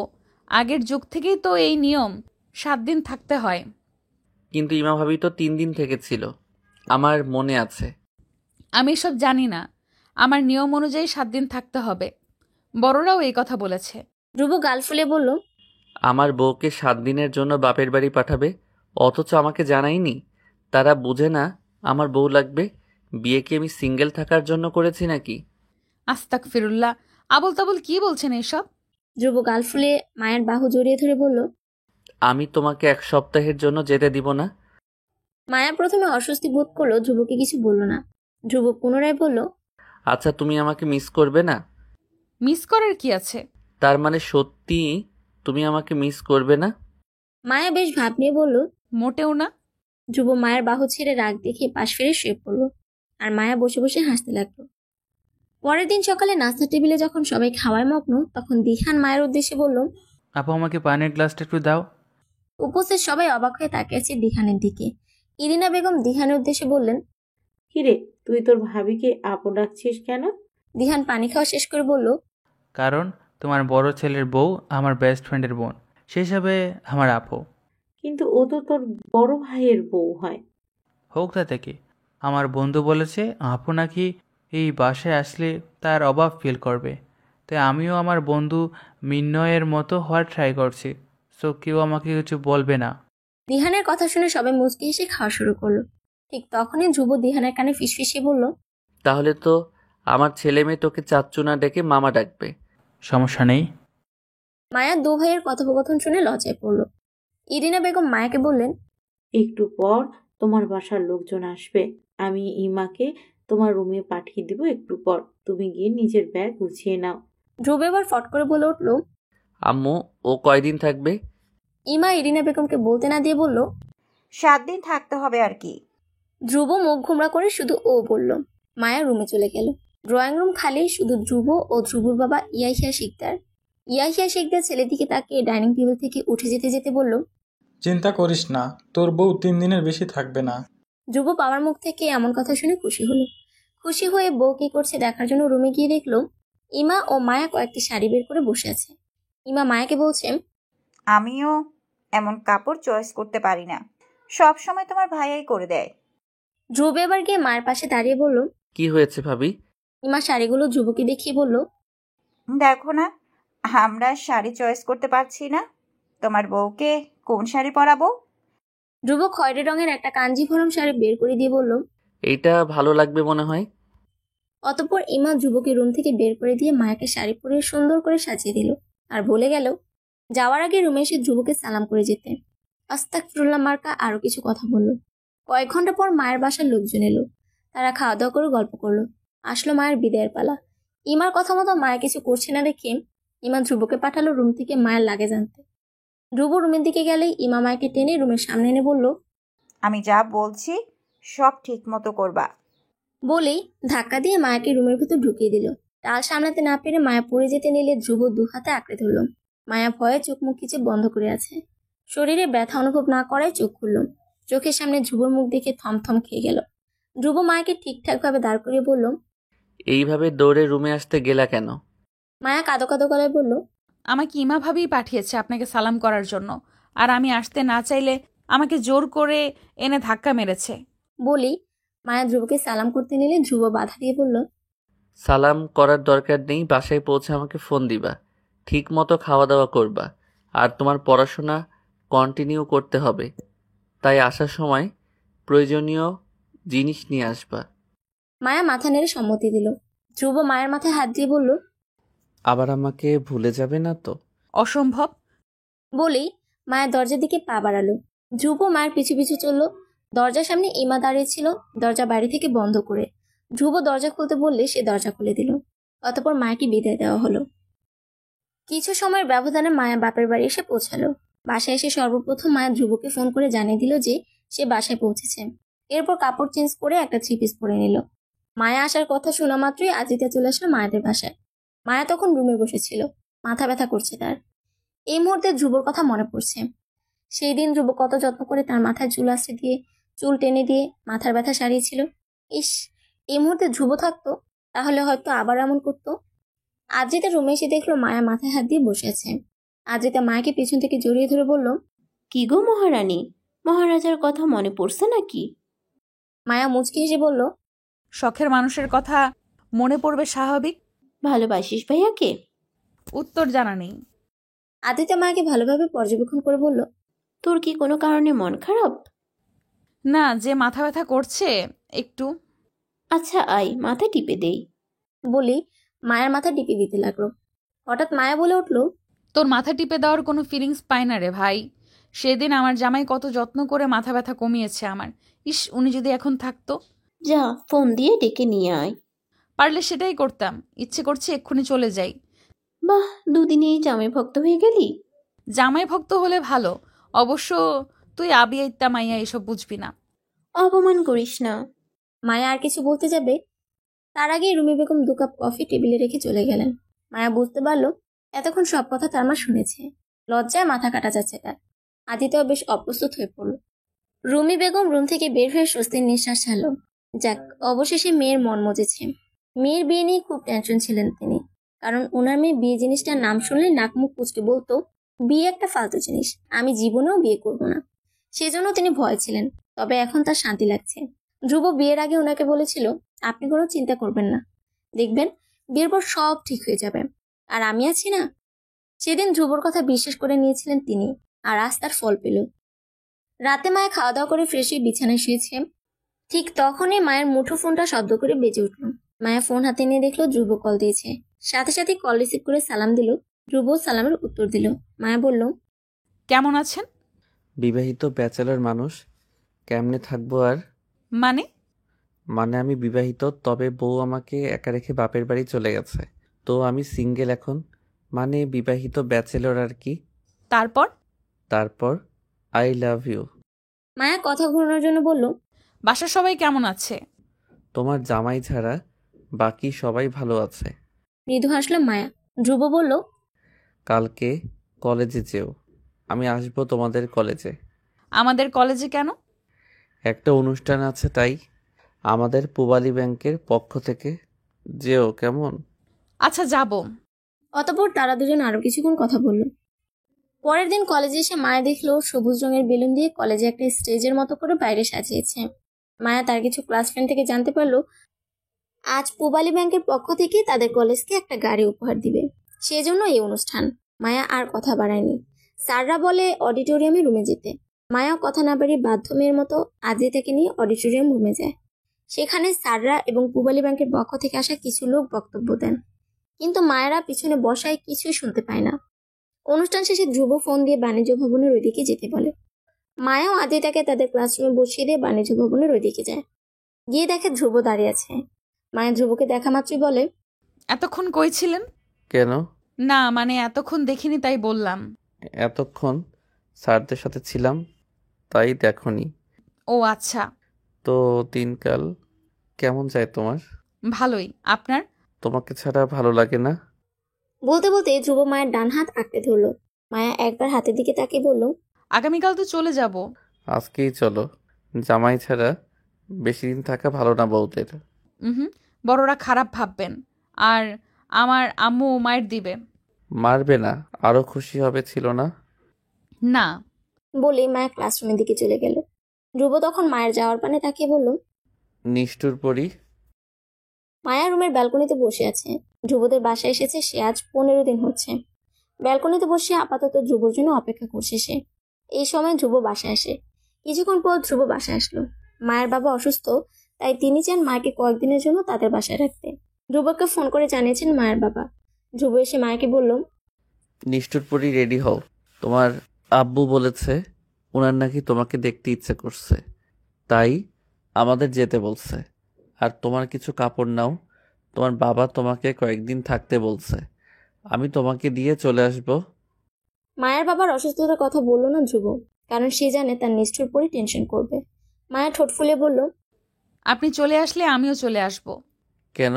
আগের যুগ থেকেই তো এই নিয়ম, 7 দিন থাকতে হয়। কিন্তু ইমা ভাবি তো 3 দিন থেকেছিল, আমার মনে আছে। আমি এসব জানি না। আমার নিয়ম অনুযায়ী 7 দিন থাকতে হবে। বড়রাও এই কথা বলেছে। ধ্রুব গাল ফুলে বলল, আমার বউকে 7 দিনের জন্য বাপের বাড়ি পাঠাবে, অথচ আমাকে জানায়নি। তারা বুঝে না আমার বউ লাগবে। বিয়ে কি আমি সিঙ্গেল থাকার জন্য করেছি নাকি? আস্তাগফিরুল্লাহ, আবল তাবল কি বলছেন এসব? ধ্রুব গাল ফুলে মায়ের বাহু জড়িয়ে ধরে বলল, আমি তোমাকে 1 সপ্তাহের জন্য যেতে দিব না। মায়া প্রথমে অস্বস্তি বোধ করলো, ধ্রুবকে কিছু বলল না। ধ্রুব পুনরায় বলল, আচ্ছা, তুমি আমাকে মিস করবে না? মিস করার কি আছে? তার মানে সত্যি তুমি আমাকে মিস করবে না? মায়া বেশ ভাব নিয়ে বলল, মোটেও না। ধ্রুব মায়ের বাহু ছেড়ে রাগ দেখে পাশ ফিরে শুয়ে পড়ল। আর মায়া বসে বসে হাসতে লাগলো। পরের দিন সকালে নাস্তার টেবিলে যখন সবাই খাওয়ায় মগ্ন, তখন দিহান মায়ের উদ্দেশ্যে বলল, আপু, আমাকে পানির গ্লাসটা একটু দাও। উপস্থিত সবাই অবাক হয়ে তাকিয়েছে দিহানের দিকে। ইরিনা বেগম দিহানের উদ্দেশ্যে বললেন, কিরে, তুই তোর ভাবিকে আপু ডাকছিস কেন? দিহান পানি খাওয়া শেষ করে বলল, কারণ তোমার বড় ছেলের বউ আমার বেস্ট ফ্রেন্ডের বোন, সেই হিসাবে আমার আপু। কিন্তু ও তো তোর বড় ভাইয়ের বউ হয়। হোক তাতে কি, আমার বন্ধু বলেছে আপু নাকি এই বাসায় আসলে তার অভাব ফিল করবে। তাই আমিও আমার বন্ধু মিন্নয়ের মতো হওয়ার ট্রাই করছি। সো কেউ আমাকে কিছু বলবে না। দিহানের কথা শুনে সবাই মুচকি হেসে খাওয়া শুরু করলো। ঠিক তখনই ধ্রুব দিহানের কানে ফিসফিসিয়ে বলল, তাহলে তো আমার ছেলে মেয়ে তোকে চাচ্চু না ডেকে মামা ডাকবে। সমস্যা নেই। মায়ার দু ভাইয়ের কথোপকথন শুনে লজ্জায় পড়ল। ইরিনা বেগম মায়াকে বললেন, একটু পর তোমার বাসার লোকজন আসবে। আমি ইমাকে তোমার রুমে পাঠিয়ে দিব একটু পর। তুমি গিয়ে নিজের ব্যাগ গুছিয়ে নাও। ধ্রুব এবার ফট করে বলে উঠল, আম্মু, ও কয়দিন থাকবে? ইমা ইরিনা বেগমকে বলতে না দিয়ে বলল, 7 দিন থাকতে হবে আর কি। ধ্রুব মুখ ঘুমরা করে শুধু ও বলল। মায়া রুমে চলে গেল। ড্রয়িং রুম খালি, শুধু ধ্রুব ও ধ্রুবর বাবা ইয়াহিয়া শিকদার। ইয়াহিয়া শিকদার ছেলের দিকে তাকিয়ে ডাইনিং টেবিল থেকে উঠে যেতে যেতে বলল, চিন্তা করিস না, তোর বউ 3 দিনের বেশি থাকবে না। ধ্রুব বাবার মুখ থেকে এমন কথা শুনে খুশি হলো। খুশি হয়ে বউ কি করছে দেখার জন্য রুমে গিয়ে দেখলো ইমা ও মায়া কয়েকটি শাড়ি বের করে বসে আছে। ইমা মায়াকে বলছে, আমিও এমন কাপড় চয়েস করতে পারি না, সব সময় তোমার ভাইয়াই করে দেয়। ধ্রুব এবার গিয়ে মায়ের পাশে দাঁড়িয়ে বলল, কি হয়েছে ভাবি? ইমা শাড়িগুলো ধ্রুবকে দেখিয়ে বলল, দেখো না, আমরা শাড়ি চয়েস করতে পারছি না। তোমার বউকে কোন শাড়ি পরাবো? ধ্রুব খয়েরি রঙের একটা কাঞ্জিভরম শাড়ি বের করে দিয়ে বলল। এইটা ভালো লাগবে মনে হয়। অতঃপর ইমা ধ্রুবকে রুম থেকে বের করে দিয়ে মায়াকে শাড়ি পরিয়ে সুন্দর করে সাজিয়ে দিল আর বলে গেল যাওয়ার আগে রুমে এসে ধ্রুবকে সালাম করে যেতে। আস্তাগফিরুল্লাহ মার্কা আরো কিছু কথা বলল। কয়েক ঘন্টা পর মায়ের বাসার লোকজন এলো। তারা খাওয়া দাওয়া করে গল্প করলো। আসলো মায়ের বিদায়ের পালা। ইমার কথা মতো মায়া কিছু করছে না দেখে ইমা ধ্রুবকে পাঠালো রুম থেকে মায়ের লাগেজ আনতে। ধ্রুব রুমের দিকে গেলেই ইমা মায়াকে টেনে রুমের সামনে এনে বলল, আমি যা বলছি সব ঠিক মতো করবা। বলেই ধাক্কা দিয়ে মায়াকে রুমের ভেতর ঢুকিয়ে দিল। টাল সামলাতে না পেরে মায়া পড়ে যেতে নিলে ধ্রুব দু হাতে আঁকড়ে ধরল। মায়া ভয়ে চোখ মুখ খিচে বন্ধ করে আছে। শরীরে ব্যথা অনুভব না করায় চোখ খুলল। চোখের সামনে ধ্রুবর মুখ দেখে থমথম খেয়ে গেল। ধ্রুব মায়াকে ঠিকঠাকভাবে দাঁড় করিয়ে বলল, এইভাবে দৌড়ে রুমে আসতে গেলা কেন? মায়া কাঁদো কাঁদো গলায় বলল, আমাকে ইমা ভাবেই পাঠিয়েছে আপনাকে সালাম করার জন্য, আর আমি আসতে না চাইলে আমাকে জোর করে এনে ধাক্কা মেরেছে। বলি মায়া ধ্রুবকে সালাম করতে নিলে ধ্রুব বাধা দিয়ে বলল, সালাম করার দরকার নেই, বাসায় পৌঁছে আমাকে ফোন দিবা, ঠিক মতো খাওয়া দাওয়া করবা, আর তোমার পড়াশোনা কন্টিনিউ করতে হবে, তাই আসার সময় প্রয়োজনীয় জিনিস নিয়ে আসবা। মায়া মাথা নেড়ে সম্মতি দিল। ধ্রুব মায়ের মাথায় হাত দিয়ে বলল, আবার আমাকে ভুলে যাবে না তো? অসম্ভব। বলেই মায়ের দরজার দিকে পা বাড়ালো। ধ্রুব মায়ের পিছু পিছু চলল। দরজার সামনে ইমা দাঁড়িয়েছিল, দরজা বাইরে থেকে বন্ধ করে। ধ্রুব দরজা খুলতে বললে সে দরজা খুলে দিল। অতঃপর মায়াকে বিদায় দেওয়া হলো। কিছু সময়ের ব্যবধানে মায়া বাপের বাড়ি এসে পৌঁছালো। বাসায় এসে সর্বপ্রথম মায়া ধ্রুবকে ফোন করে জানিয়ে দিল যে সে বাসায় পৌঁছেছে। এরপর কাপড় চেঞ্জ করে একটা থ্রি পিস পরে নিল। মায়া আসার কথা শোনা মাত্রই আজিতা চলে আসলো মায়াদের বাসায়। মায়া তখন রুমে বসেছিল, মাথা ব্যথা করছে তার। এই মুহূর্তে ধ্রুবর কথা মনে পড়ছে। সেই দিন ধ্রুব কত যত্ন করে তার মাথায় চুল আশ্রে দিয়ে চুল টেনে দিয়ে মাথার ব্যথা সারিয়েছিল। ইস, এই মুহূর্তে ধ্রুব থাকতো তাহলে হয়তো আবার এমন করতো। আজিতা রুমে এসে দেখলো মায়া মাথায় হাত দিয়ে বসে আছে। আজিতা মায়াকে পেছন থেকে জড়িয়ে ধরে বলল, কি গো মহারানী, মহারাজার কথা মনে পড়ছে নাকি? মায়া মুচকি হেসে বলল, শখের মানুষের কথা মনে পড়বে স্বাভাবিক। ভালোবাসিস ভাইয়াকে? উত্তর জানা নেই। আদিতা মায়াকে ভালোভাবে পর্যবেক্ষণ করে বলল, তোর কি কোনো কারণে মন খারাপ? না, যে মাথা ব্যথা করছে একটু। আচ্ছা আয়, মাথা টিপে দেই। বলি মায়ের মাথা টিপে দিতে লাগলো। হঠাৎ মায়া বলে উঠল, তোর মাথা টিপে দেওয়ার কোনো ফিলিংস পাই না রে ভাই। সেদিন আমার জামাই কত যত্ন করে মাথা ব্যথা কমিয়েছে আমার। ইস, উনি যদি এখন থাকতো। যা, ফোন দিয়ে ডেকে নিয়ে আয়। পারলে সেটাই করতাম, ইচ্ছে করছে এক্ষুনি চলে যাই। বাহ, দুদিনেই জামাই ভক্ত হয়ে গেলি। জামাই ভক্ত হলে ভালো, অবশ্য তুই আবিয়া ইত্তা মাইয়া এসব বুঝবি না। অপমান করিস না। মায়া আর কিছু বলতে যাবে তার আগে রুমি বেগম 2 কাপ কফি টেবিলে রেখে চলে গেলেন। মায়া বুঝতে পারলো এতক্ষণ সব কথা তার মা শুনেছে। লজ্জায় মাথা কাটা যাচ্ছে তার। আদিতেও বেশ অপ্রস্তুত হয়ে পড়ল। রুমি বেগম রুম থেকে বের হয়ে স্বস্তির নিঃশ্বাস ছাড়ল। যাক, অবশেষে মেয়ের মন মজেছে। মেয়ের বিয়ে নিয়ে খুব টেনশন ছিলেন তিনি, কারণ ওনার মেয়ে বিয়ে জিনিসটার নাম শুনলে নাক মুখ কুচকে বলতো, বিয়ে একটা ফালতু জিনিস, আমি জীবনেও বিয়ে করব না। সেজন্য তিনি ভয় ছিলেন। তবে এখন তার শান্তি লাগছে। ধ্রুব বিয়ের আগে ওনাকে বলেছিল, আপনি কোনো চিন্তা করবেন না, দেখবেন বিয়ের পর সব ঠিক হয়ে যাবে, আর আমি আছি না। সেদিন ধ্রুবর কথা বিশ্বাস করে নিয়েছিলেন তিনি, আর আজ তার ফল পেল। রাতে মায়া খাওয়া দাওয়া করে ফ্রেশ হয়ে বিছানায় শুয়েছে। ঠিক তখনই মায়ের মুঠো ফোনটা শব্দ করে বেজে উঠল। মায়া ফোন হাতে নিয়ে দেখলো ধ্রুব কল দিয়েছে। সাথে সাথে কল রিসিভ করে সালাম দিল। ধ্রুব সালামের উত্তর দিল। মায়া বলল, কেমন আছেন? বিবাহিত ব্যাচেলর মানুষ, কেমনে থাকবো আর? মানে? মানে আমি বিবাহিত, তবে বউ আমাকে একা রেখে বাপের বাড়ি চলে গেছে, তো আমি সিঙ্গেল এখন, মানে বিবাহিত ব্যাচেলর আর কি। তারপর? তারপর আই লাভ ইউ। মায়া কথা ঘোরানোর জন্য বলল, বাসার সবাই কেমন আছে? তোমার জামাই ছাড়া বাকি সবাই ভালো আছে। মৃদু হাসল মায়া। ধ্রুব বলল, কালকে কলেজে যেও, আমি আসবো তোমাদের কলেজে। আমাদের কলেজে কেন? একটা অনুষ্ঠান আছে তাই। আমাদের পূবালী ব্যাংকের পক্ষ থেকে, যেও কেমন? আচ্ছা, যাব। অতঃপর তারা দুজন আরো কিছুক্ষণ কথা বলল। পরের দিন কলেজে এসে মায়া দেখলো সবুজ রঙের বেলুন দিয়ে কলেজে একটা স্টেজের মতো করে বাইরে সাজিয়েছে। মায়া তার কিছু ক্লাস ফ্রেন্ড থেকে জানতে পারলো আজ পূবালী ব্যাংকের পক্ষ থেকে তাদের কলেজকে একটা গাড়ি উপহার দিবে, সেজন্য এই অনুষ্ঠান। মায়া আর কথা বাড়ায়নি। স্যাররা বলে অডিটোরিয়ামে রুমে যেতে। মায়াও কথা না বাড়িয়ে বাধ্য মেয়ের মতো আদ্রিতাকে নিয়ে অডিটোরিয়াম রুমে যায়। সেখানে স্যাররা এবং পূবালী ব্যাংকের পক্ষ থেকে আসা কিছু লোক বক্তব্য দেন, কিন্তু মায়েরা পিছনে বসায় কিছুই শুনতে পায় না। অনুষ্ঠান শেষে ধ্রুব ফোন দিয়ে বাণিজ্য ভবনের ওইদিকে যেতে বলে। মায়াও আদ্রিতাকে তাদের ক্লাসরুমে বসিয়ে দিয়ে বাণিজ্য ভবনের ওইদিকে যায়। গিয়ে দেখে ধ্রুব দাঁড়িয়ে আছে। মায়া ধ্রুবকে দেখা মাত্রই বলে, এতক্ষণ কই ছিলেন? কেন? না মানে এতক্ষণ দেখিনি তাই বললাম। এতক্ষণ স্যারদের সাথে ছিলাম, তাই দেখনি। ও আচ্ছা। তো দিনকাল কেমন যায় তোমার? ভালোই। আপনার? তোমাকে ছাড়া ভালো লাগে না। বলতে বলতে ধ্রুব মায়ের ডান হাত আঁকড়ে ধরল। মায়া একবার হাতের দিকে তাকিয়ে বলল, আগামীকাল তো চলে যাব। আজকেই চলো। জামাই ছাড়া বেশি দিন থাকা ভালো না বউদের। বড়রা খারাপ ভাববেন, আর আমার আম্মু মায়ের দিবে। মারবে না, আরো খুশি হবে ছিল না? না। বলে মায়া ক্লাসরুমের দিকে চলে গেল। ধ্রুব তখন মায়ের যাওয়ার পানে তাকিয়ে বলল, নিষ্ঠুর পরি। মায়া রুমের ব্যালকনিতে বসে আছে। ধ্রুবদের বাসায় এসেছে সে আজ 15 দিন হচ্ছে। ব্যালকনিতে বসে আপাতত ধ্রুবর জন্য অপেক্ষা করছে সে। এই সময় ধ্রুব বাসায় আসে। কিছুক্ষণ পর ধ্রুব বাসায় আসলো। মায়ের বাবা অসুস্থ, তাই তিনি চান মাকে কয়েকদিনের জন্য তাদের বাসায় রাখতে। ধ্রুবকে ফোন করে জানিয়েছেন মায়ের বাবা। ধ্রুব এসে মায়াকে বলল, নিষ্ঠুর পরি রেডি হও। তোমার আব্বু বলেছে ওনার নাকি তোমাকে দেখতে ইচ্ছে করছে, তাই আমাদের যেতে বলছে। আর তোমার কিছু কাপড় নাও, তোমার বাবা তোমাকে কয়েকদিন থাকতে বলছে। আমি তোমাকে দিয়ে চলে আসব। মায়ের বাবার অসুস্থতার কথা বলল না ধ্রুব, কারণ সে জানে তার নিষ্ঠুর পরি টেনশন করবে। মায়া ঠোঁট ফুলে বলল, আপনি চলে আসলে আমিও চলে আসব। কেন?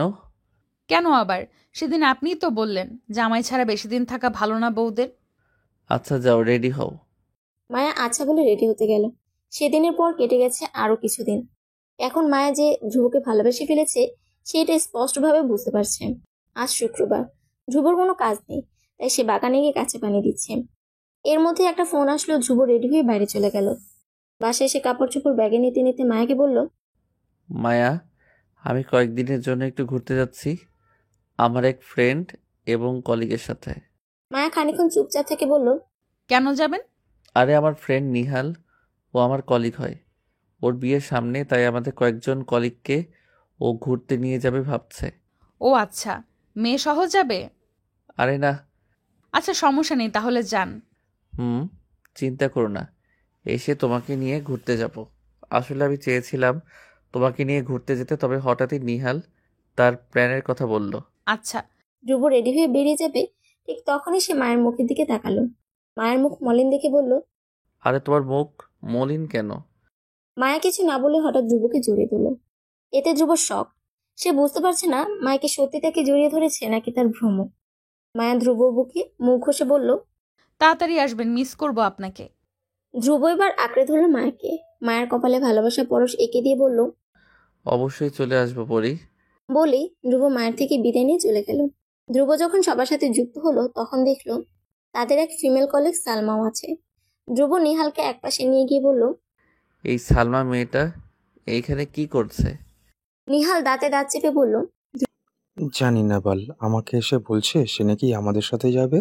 কেন আবার? সেদিন আপনিই তো বললেন জামাই ছাড়া বেশি দিন থাকা ভালো না বউদের। আচ্ছা যাও, রেডি হও। মায়া আচ্ছা বলে রেডি হতে গেল। সেদিনের পর কেটে গেছে আরো কিছুদিন। এখন মায়া যে ধ্রুবকে ভালোবেসে ফেলেছে সেটা স্পষ্টভাবে বুঝতে পারছে। আজ শুক্রবার, ধ্রুবর কোনো কাজ নেই, তাই সে বাগানে গিয়ে কাছে পানি দিচ্ছে। এর মধ্যে একটা ফোন আসলো। ধ্রুব রেডি হয়ে বাইরে চলে গেল। বাসায় এসে কাপড় চোপড় ব্যাগে নিতে নিতে মায়াকে বলল, মায়া, আমি কয়েকদিনের জন্য একটু ঘুরতে যাচ্ছি আমার এক ফ্রেন্ড এবং কলিগের সাথে। মায়া খানিকক্ষণ চুপচাপ থেকে বলল, কেন যাবেন? আরে আমার ফ্রেন্ড নিহাল, ও আমার কলিগ হয়। ওর বিয়ের সামনে, তাই আমাদের কয়েকজন কলিগকে ও ঘুরতে নিয়ে যাবে ভাবছে। ও আচ্ছা, মেয়ে সহ যাবে? আরে না। আচ্ছা সমস্যা নেই, তাহলে যান। চিন্তা করো না, এসে তোমাকে নিয়ে ঘুরতে যাব। আসলে আমি চেয়েছিলাম তোমাকে নিয়ে ঘুরতে যেতে, তবে হঠাৎই নিহাল তার প্ল্যানের কথা বলল। আচ্ছা। ধ্রুব রেডি হয়ে বেরিয়ে যাবে, ঠিক তখনই সে মায়ের মুখের দিকে তাকালো। মায়ের মুখ মলিন দেখে বলল, আরে তোমার মুখ মলিন কেন? মায়া কিছু না বলে হঠাৎ ধ্রুবকে জড়িয়ে ধরল। এতে ধ্রুব শক। সে বুঝতে পারছে না মায়াকে সত্যি তাকে জড়িয়ে ধরেছে নাকি তার ভ্রম। মায়া ধ্রুব বুকে মুখ ঘষে বলল, তাড়াতাড়ি আসবেন, মিস করব আপনাকে। ধ্রুব এবার আঁকড়ে ধরল মায়াকে। মায়ের কপালে ভালোবাসা পরশ এঁকে দিয়ে বলল, অবশ্যই চলে আসবো পরি। বলেই ধ্রুব মায়ের থেকে বিদায় নিয়ে চলে গেল। ধ্রুব যখন সবার সাথে যুক্ত হলো তখন দেখলো তাদের এক ফিমেল কলিগ সালমাও আছে। ধ্রুব নিহালকে একপাশে নিয়ে গিয়ে বলল, এই সালমা মেয়েটা এইখানে কি করছে? নিহাল দাঁতে দাঁত চেপে বলল, জানি না বাল, আমাকে এসে বলছে সে নাকি আমাদের সাথে যাবে।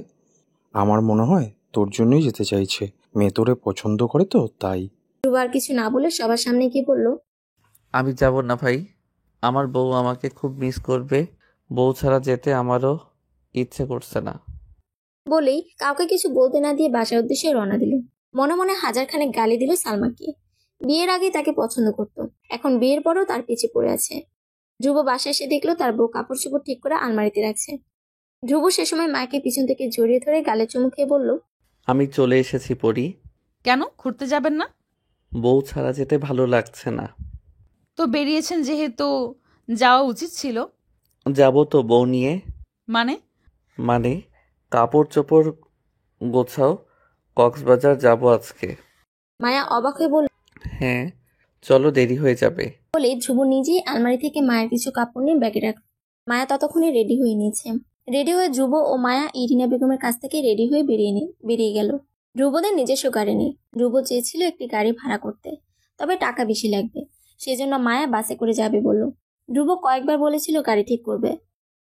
আমার মনে হয় তোর জন্যই যেতে চাইছে, মেয়ে তোরে পছন্দ করে তো তাই। ধ্রুব আর কিছু না বলে সবার সামনে গিয়ে বলল, আমি যাব না ভাই, আমার বউ আমাকে খুব মিস করবে। বউ ছাড়া যেতে আমারও ইচ্ছে করছে না। বলেই কাউকে কিছু বলতে না দিয়ে বাসার উদ্দেশ্যে রওনা দিল। মনে মনে হাজারখানেক গালি দিল সালমাকে। বিয়ের আগে তাকে পছন্দ করত, এখন বিয়ের পরও তার পিছে পড়ে আছে। ধ্রুব বাসায় এসে দেখলো তার বউ কাপড় চোপড় ঠিক করে আলমারিতে রাখছে। ধ্রুব সে সময় মাকে পিছন থেকে জড়িয়ে ধরে গালে চুমু খেয়ে বলল, আমি চলে এসেছি পরি। কেন ঘুরতে যাবেন না? বউ ছাড়া যেতে ভালো লাগছে না। তো বেরিয়েছেন যেহেতু যাওয়া উচিত ছিল। যাব তো বউ নিয়ে। মানে কাপড় চোপড় গোছাও, কক্সবাজার যাব আজকে। মায়া অবাক হয়ে বলল, হ্যাঁ চলো, দেরি হয়ে যাবে। বলে ধ্রুব নিজেই আলমারি থেকে মায়ের কিছু কাপড় নিয়ে ব্যাগে রাখল। মায়া ততক্ষণে রেডি হয়ে নিয়েছে। রেডি হয়ে ধ্রুব ও মায়া ইরিনা বেগমের কাছ থেকে রেডি হয়ে বেরিয়ে গেল। ধ্রুবদের নিজস্ব গাড়ি নেই। ধ্রুব চেয়েছিল একটি গাড়ি ভাড়া করতে, তবে টাকা বেশি লাগবে। সেজন্য মায়া বাসে করে যাবে বলল। ধ্রুব কয়েকবার বলেছিল গাড়ি ঠিক করবে,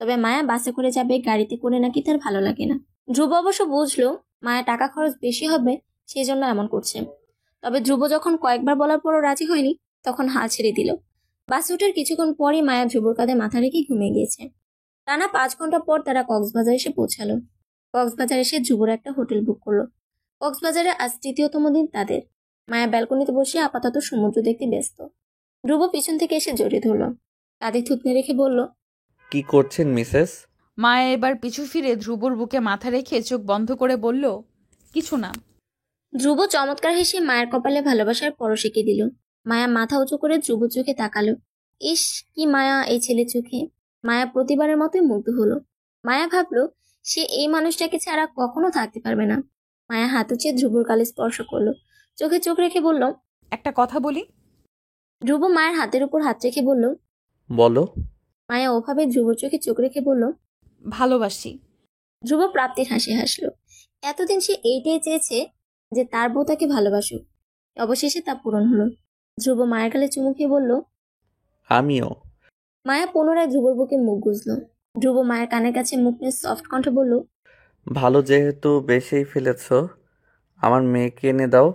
তবে মায়া বাসে করে যাবে, গাড়িতে করে নাকি তার ভালো লাগে না। ধ্রুব অবশ্য বুঝলো মায়া টাকা খরচ বেশি হবে, সেজন্য এমন করছে। তবে ধ্রুব যখন কয়েকবার বলার পরও রাজি হয়নি, তখন হাল ছেড়ে দিল। বাসে ওঠার কিছুক্ষণ পরই মায়া ধ্রুবর কাঁধে মাথা রেখে ঘুমিয়ে গিয়েছে। টানা 5 ঘন্টা পর তারা কক্সবাজার এসে পৌঁছালো। কক্সবাজার এসে ধ্রুবর একটা হোটেল বুক করলো। কক্সবাজারে আজ 3য়তম দিন তাদের। মায়া ব্যালকনিতে বসে আপাতত সমুদ্র দেখতে ব্যস্ত। ধ্রুব পিছন থেকে এসে জড়িয়ে ধরল, কাঁধে থুতনি রেখে বলল, কি করছেন মিসেস? মায়া এবার পিছু ফিরে ধ্রুবর বুকে মাথা রেখে চোখ বন্ধ করে বলল, কিছু না। ধ্রুব চমৎকার হেসে মায়ের কপালে ভালোবাসার পরশ এঁকে দিল। মায়া মাথা উঁচু করে ধ্রুব চোখে তাকালো। ইস, কি মায়া এই ছেলের চোখে! মায়া প্রতিবারের মতোই মুগ্ধ হলো। মায়া ভাবলো সে এই মানুষটাকে ছাড়া কখনো থাকতে পারবে না। মায়া হাত উঁচিয়ে ধ্রুবর গালে স্পর্শ করলো, চোখে চোখ রেখে বলল, একটা কথা বলি। ধ্রুব মায়ের হাতের উপর হাত রেখে বলল, বলো। মায়া ওভাবে ধ্রুবর চোখে চোখ রেখে বলল, ভালোবাসি। ধ্রুব প্রাপ্তির হাসি হাসলো। এতদিন সে এইটাই চেয়েছে যে তার বউ তাকে ভালোবাসুক। অবশেষে তা পূরণ হলো। ধ্রুব মায়ের গালে চুমু খেয়ে বলল, আমিও। মায়া পুনরায় ধ্রুবর বুকে মুখ গুজল। ধ্রুব মায়ের কানের কাছে মুখ নিয়ে সফট কণ্ঠে বলল, ভালো যেহেতু বেশেই ফেলেছ, আমার মেয়েকে এনে দাও,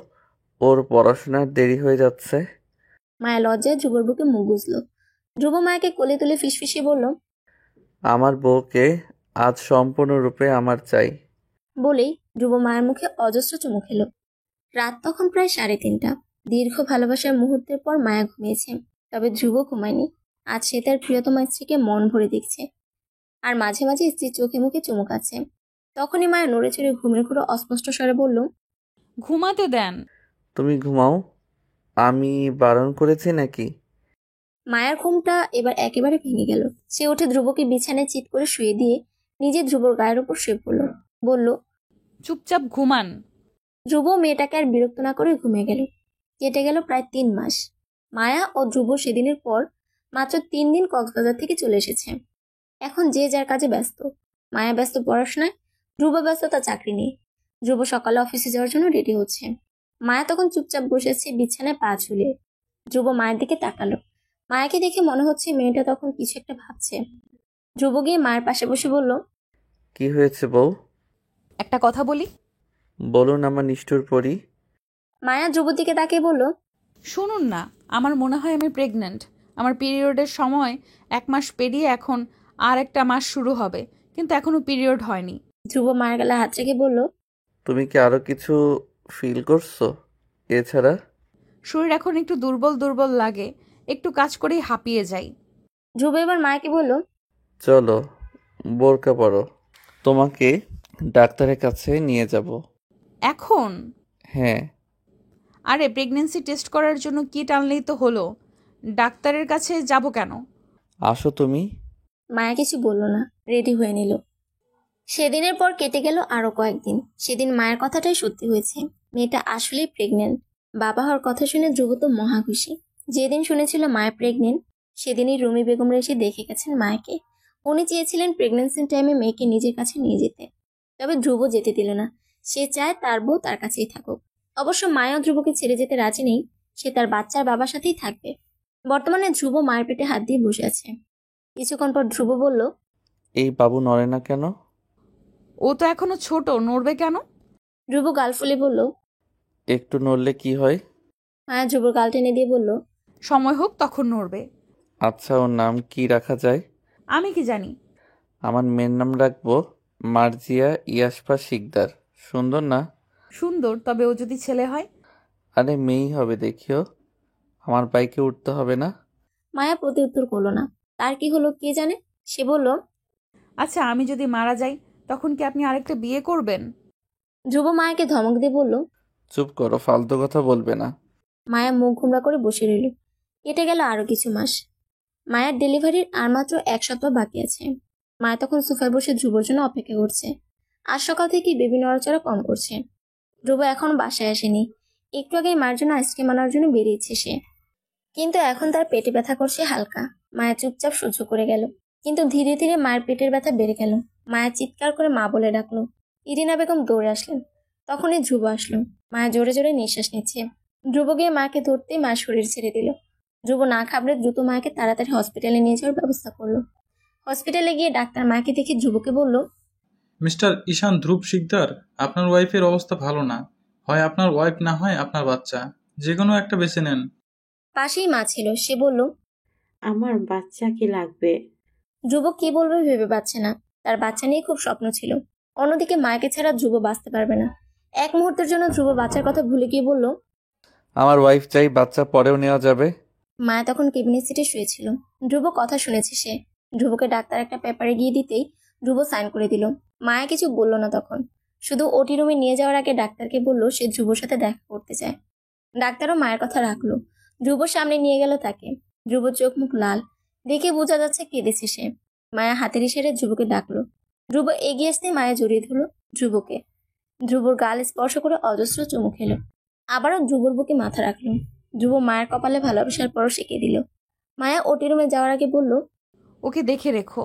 ওর পড়াশোনার দেরি হয়ে যাচ্ছে। মায়া লজ্জায় ধ্রুবর বুকে মুখ গুজল। ধ্রুব মায়াকে কোলে তুলে ফিসফিসিয়ে বলল, আমার বউকে আজ সম্পূর্ণরূপে আমার চাই। বলেই ধ্রুব মায়ের মুখে অজস্র চুমু খেল। রাত তখন প্রায় 3:30। দীর্ঘ ভালোবাসার মুহূর্তের পর মায়া ঘুমিয়েছে, তবে ধ্রুব ঘুমায়নি। আজ সে তার প্রিয়তমা স্ত্রীকে মন ভরে দেখছে, আর মাঝে মাঝে স্ত্রীর চোখে মুখে চুমু খাচ্ছে। তখনই মায়া নড়ে চড়ে ঘুমের ঘুরে অস্পষ্ট স্বরে বলল, ঘুমাতে দেন। তুমি ঘুমাও, আমি বারণ করেছি নাকি? মায়ার ঘুমটা এবার একেবারে ভেঙে গেল। সে উঠে ধ্রুবকে বিছানায় চিৎ করে শুয়ে দিয়ে নিজে ধ্রুবর গায়ের উপর শুয়ে পড়ল। বলল, চুপচাপ ঘুমান। ধ্রুব মেয়েটাকে আর বিরক্ত না করে ঘুমিয়ে গেল। কেটে গেল প্রায় 3 মাস। মায়া ও ধ্রুব সেদিনের পর মাত্র 3 দিন কক্সবাজার থেকে চলে এসেছে। এখন যে যার কাজে ব্যস্ত। মায়া ব্যস্ত পড়াশোনায়, ধ্রুব ব্যস্ত তার চাকরি নিয়ে। ধ্রুব সকালে অফিসে যাওয়ার জন্য রেডি হচ্ছে। মায়া তখন চুপচাপ বসেছে বিছানায় পা ঝুলিয়ে। ধ্রুব মায়ের দিকে তাকালো। মায়াকে দেখে মনে হচ্ছে মেয়েটা তখন কিছু একটা ভাবছে। ধ্রুব গিয়ে মায়ের পাশে বসে বলল, কি হয়েছে বউ? একটা কথা বলি। বলুন আমার নিষ্ঠুর পরি। মায়া ধ্রুবর দিকে তাকিয়ে বলল, শুনুন না, আমার মনে হয় আমি প্রেগন্যান্ট। আমার পিরিয়ডের সময় 1 মাস পেরিয়ে এখন আর একটা মাস শুরু হবে, কিন্তু এখনো পিরিয়ড হয়নি। ধ্রুব মায়ের গালে হাত রেখে বলল, তুমি কি আরো কিছু ফিল করছো এছাড়া? শরীর এখন একটু দুর্বল দুর্বল লাগে, একটু কাজ করেই হাঁপিয়ে যাই। ধ্রুব এবার মায়াকে বলল, চলো বোরকা পরো, তোমাকে ডাক্তারের কাছে নিয়ে যাব। এখন? হ্যাঁ। আরে প্রেগন্যান্সি টেস্ট করার জন্য কিট আনলেই তো হলো, ডাক্তারের কাছে যাব কেন? আসো তুমি। মায়া কিছু বলল না, রেডি হয়ে নিল। সেদিনের পর কেটে গেল আরো কয়েকদিন। সেদিন মায়ের কথাটাই সত্যি হয়েছে, মেয়েটা আসলেই প্রেগনেন্ট। বাবা হওয়ার কথা শুনে ধ্রুব তো মহা খুশি। যেদিন শুনেছিল মায়া প্রেগনেন্ট, সেদিনই রুমি বেগমরা এসে দেখে গেছেন মায়াকে। উনি চেয়েছিলেন প্রেগনেন্সির টাইমে মেয়েকে নিজের কাছে নিয়ে যেতে, তবে ধ্রুব যেতে দিল না। সে চায় তার বউ তার কাছেই থাকুক। অবশ্য মায়া ধ্রুবকে ছেড়ে যেতে রাজি নেই, সে তার বাচ্চার বাবার সাথেই থাকবে। বর্তমানে ধ্রুব মায়ের পেটে হাত দিয়ে বসে আছে। কিছুক্ষণ পর ধ্রুব বলল, এই বাবু নড়ে না কেন? ও তো এখনো ছোট, নড়বে কেন? ধ্রুব গাল ফুলে বলল, একটু নড়লে কি হয়? মায়া ধ্রুবর গাল টেনে দিয়ে বলল, সময় হোক তখন নড়বে। আচ্ছা ওর নাম কি রাখা যায়? আমি কি জানি। আমার মেয়ের নাম রাখবো মার্জিয়া ইয়াসপা শিকদার। সুন্দর না? সুন্দর, তবে ও যদি ছেলে হয়? আরে মেয়েই হবে, দেখিও। আমার বাইকে উঠতে হবে না। মায়া প্রতি উত্তর করলো না। তার কি হলো কে জানে। সে বলল, আচ্ছা আমি যদি মারা যাই তখন কি আপনি আরেকটা বিয়ে করবেন? ধ্রুব মায়াকে ধমক দিয়ে বলল, চুপ করো, ফালতু কথা বলবে না। মায়া মুখ ঘুমরা করে বসে রইল। কেটে গেল আরো কিছু মাস। মায়ের ডেলিভারির আর মাত্র 1 সপ্তাহ বাকি আছে। মায়া তখন সোফায় বসে ধ্রুবর জন্য অপেক্ষা করছে। আজ সকাল থেকে বেবি নড়াচড়া কম করছে। ধ্রুব এখন বাসায় আসেনি। একটু আগেই মায়ের জন্য আইসক্রিম আনার জন্য বেরিয়েছে সে, কিন্তু এখন তার পেটে ব্যথা করছে হালকা। মায়া চুপচাপ সহ্য করে গেল, কিন্তু ধীরে ধীরে মায়ের পেটের ব্যথা বেড়ে গেল। মায়া চিৎকার করে মা বলে ডাকলো। ইরিনা বেগম দৌড়ে আসলেন। তখনই ধ্রুব আসলো। মায়া জোরে জোরে নিঃশ্বাস নিচ্ছে। ধ্রুব গিয়ে মাকে ধরতেই মায়ের শরীর ছেড়ে দিল। ধ্রুব না ঘাবড়ে দ্রুত মায়াকে তাড়াতাড়ি হসপিটালে নিয়ে যাওয়ার ব্যবস্থা করলো। হসপিটালে গিয়ে ডাক্তার মায়াকে দেখে ধ্রুবকে বলল, মিস্টার ঈশান ধ্রুব শিকদার, আপনার ওয়াইফের অবস্থা ভালো না। হয় আপনার ওয়াইফ, না হয় আপনার বাচ্চা, যে কোনো একটা বেছে নেন। পাশেই মা ছিল, সে বলল, আমার বাচ্চা কি লাগবে? ধ্রুব কি বলবে ভেবে পাচ্ছে না। তার বাচ্চা নিয়ে খুব স্বপ্ন ছিল। অন্যদিকে মায়াকে ছাড়া ধ্রুব বাঁচতে পারবে না। এক মুহূর্তের জন্য ধ্রুব বাচ্চার কথা ভুলে গিয়ে বলল, আমার ওয়াইফ চাই, বাচ্চা পরেও নেওয়া যাবে। মায়া তখন কেবিনের সিটে শুয়েছিল। ধ্রুব কথা শুনেছে সে। ধ্রুবকে ডাক্তার একটা পেপারে গিয়ে দিতেই ধ্রুব সাইন করে দিল। মায়া কিছু বলল না তখন, শুধু ওটি রুমে নিয়ে যাওয়ার আগে ডাক্তারকে বলল সে ধ্রুবর সাথে দেখা করতে চায়। ডাক্তারও মায়ের কথা রাখলো। ধ্রুবর সামনে নিয়ে গেল তাকে। ধ্রুব চোখ মুখ লাল, দেখে বোঝা যাচ্ছে কেঁদেছে সে। মায়া হাতের ইশারে ধ্রুবকে ডাকলো। ধ্রুব এগিয়ে আসতে মায়া জড়িয়ে ধরল ধ্রুবকে। ধ্রুবর গাল স্পর্শ করে অজস্র চুমু খেলো। আবারও ধ্রুবর বুকে মাথা রাখলো। ধ্রুব মায়ের কপালে ভালোবাসার পরশ এঁকে দিল। মায়া ওটি রুমে যাওয়ার আগে বলল, ওকে দেখে রেখো।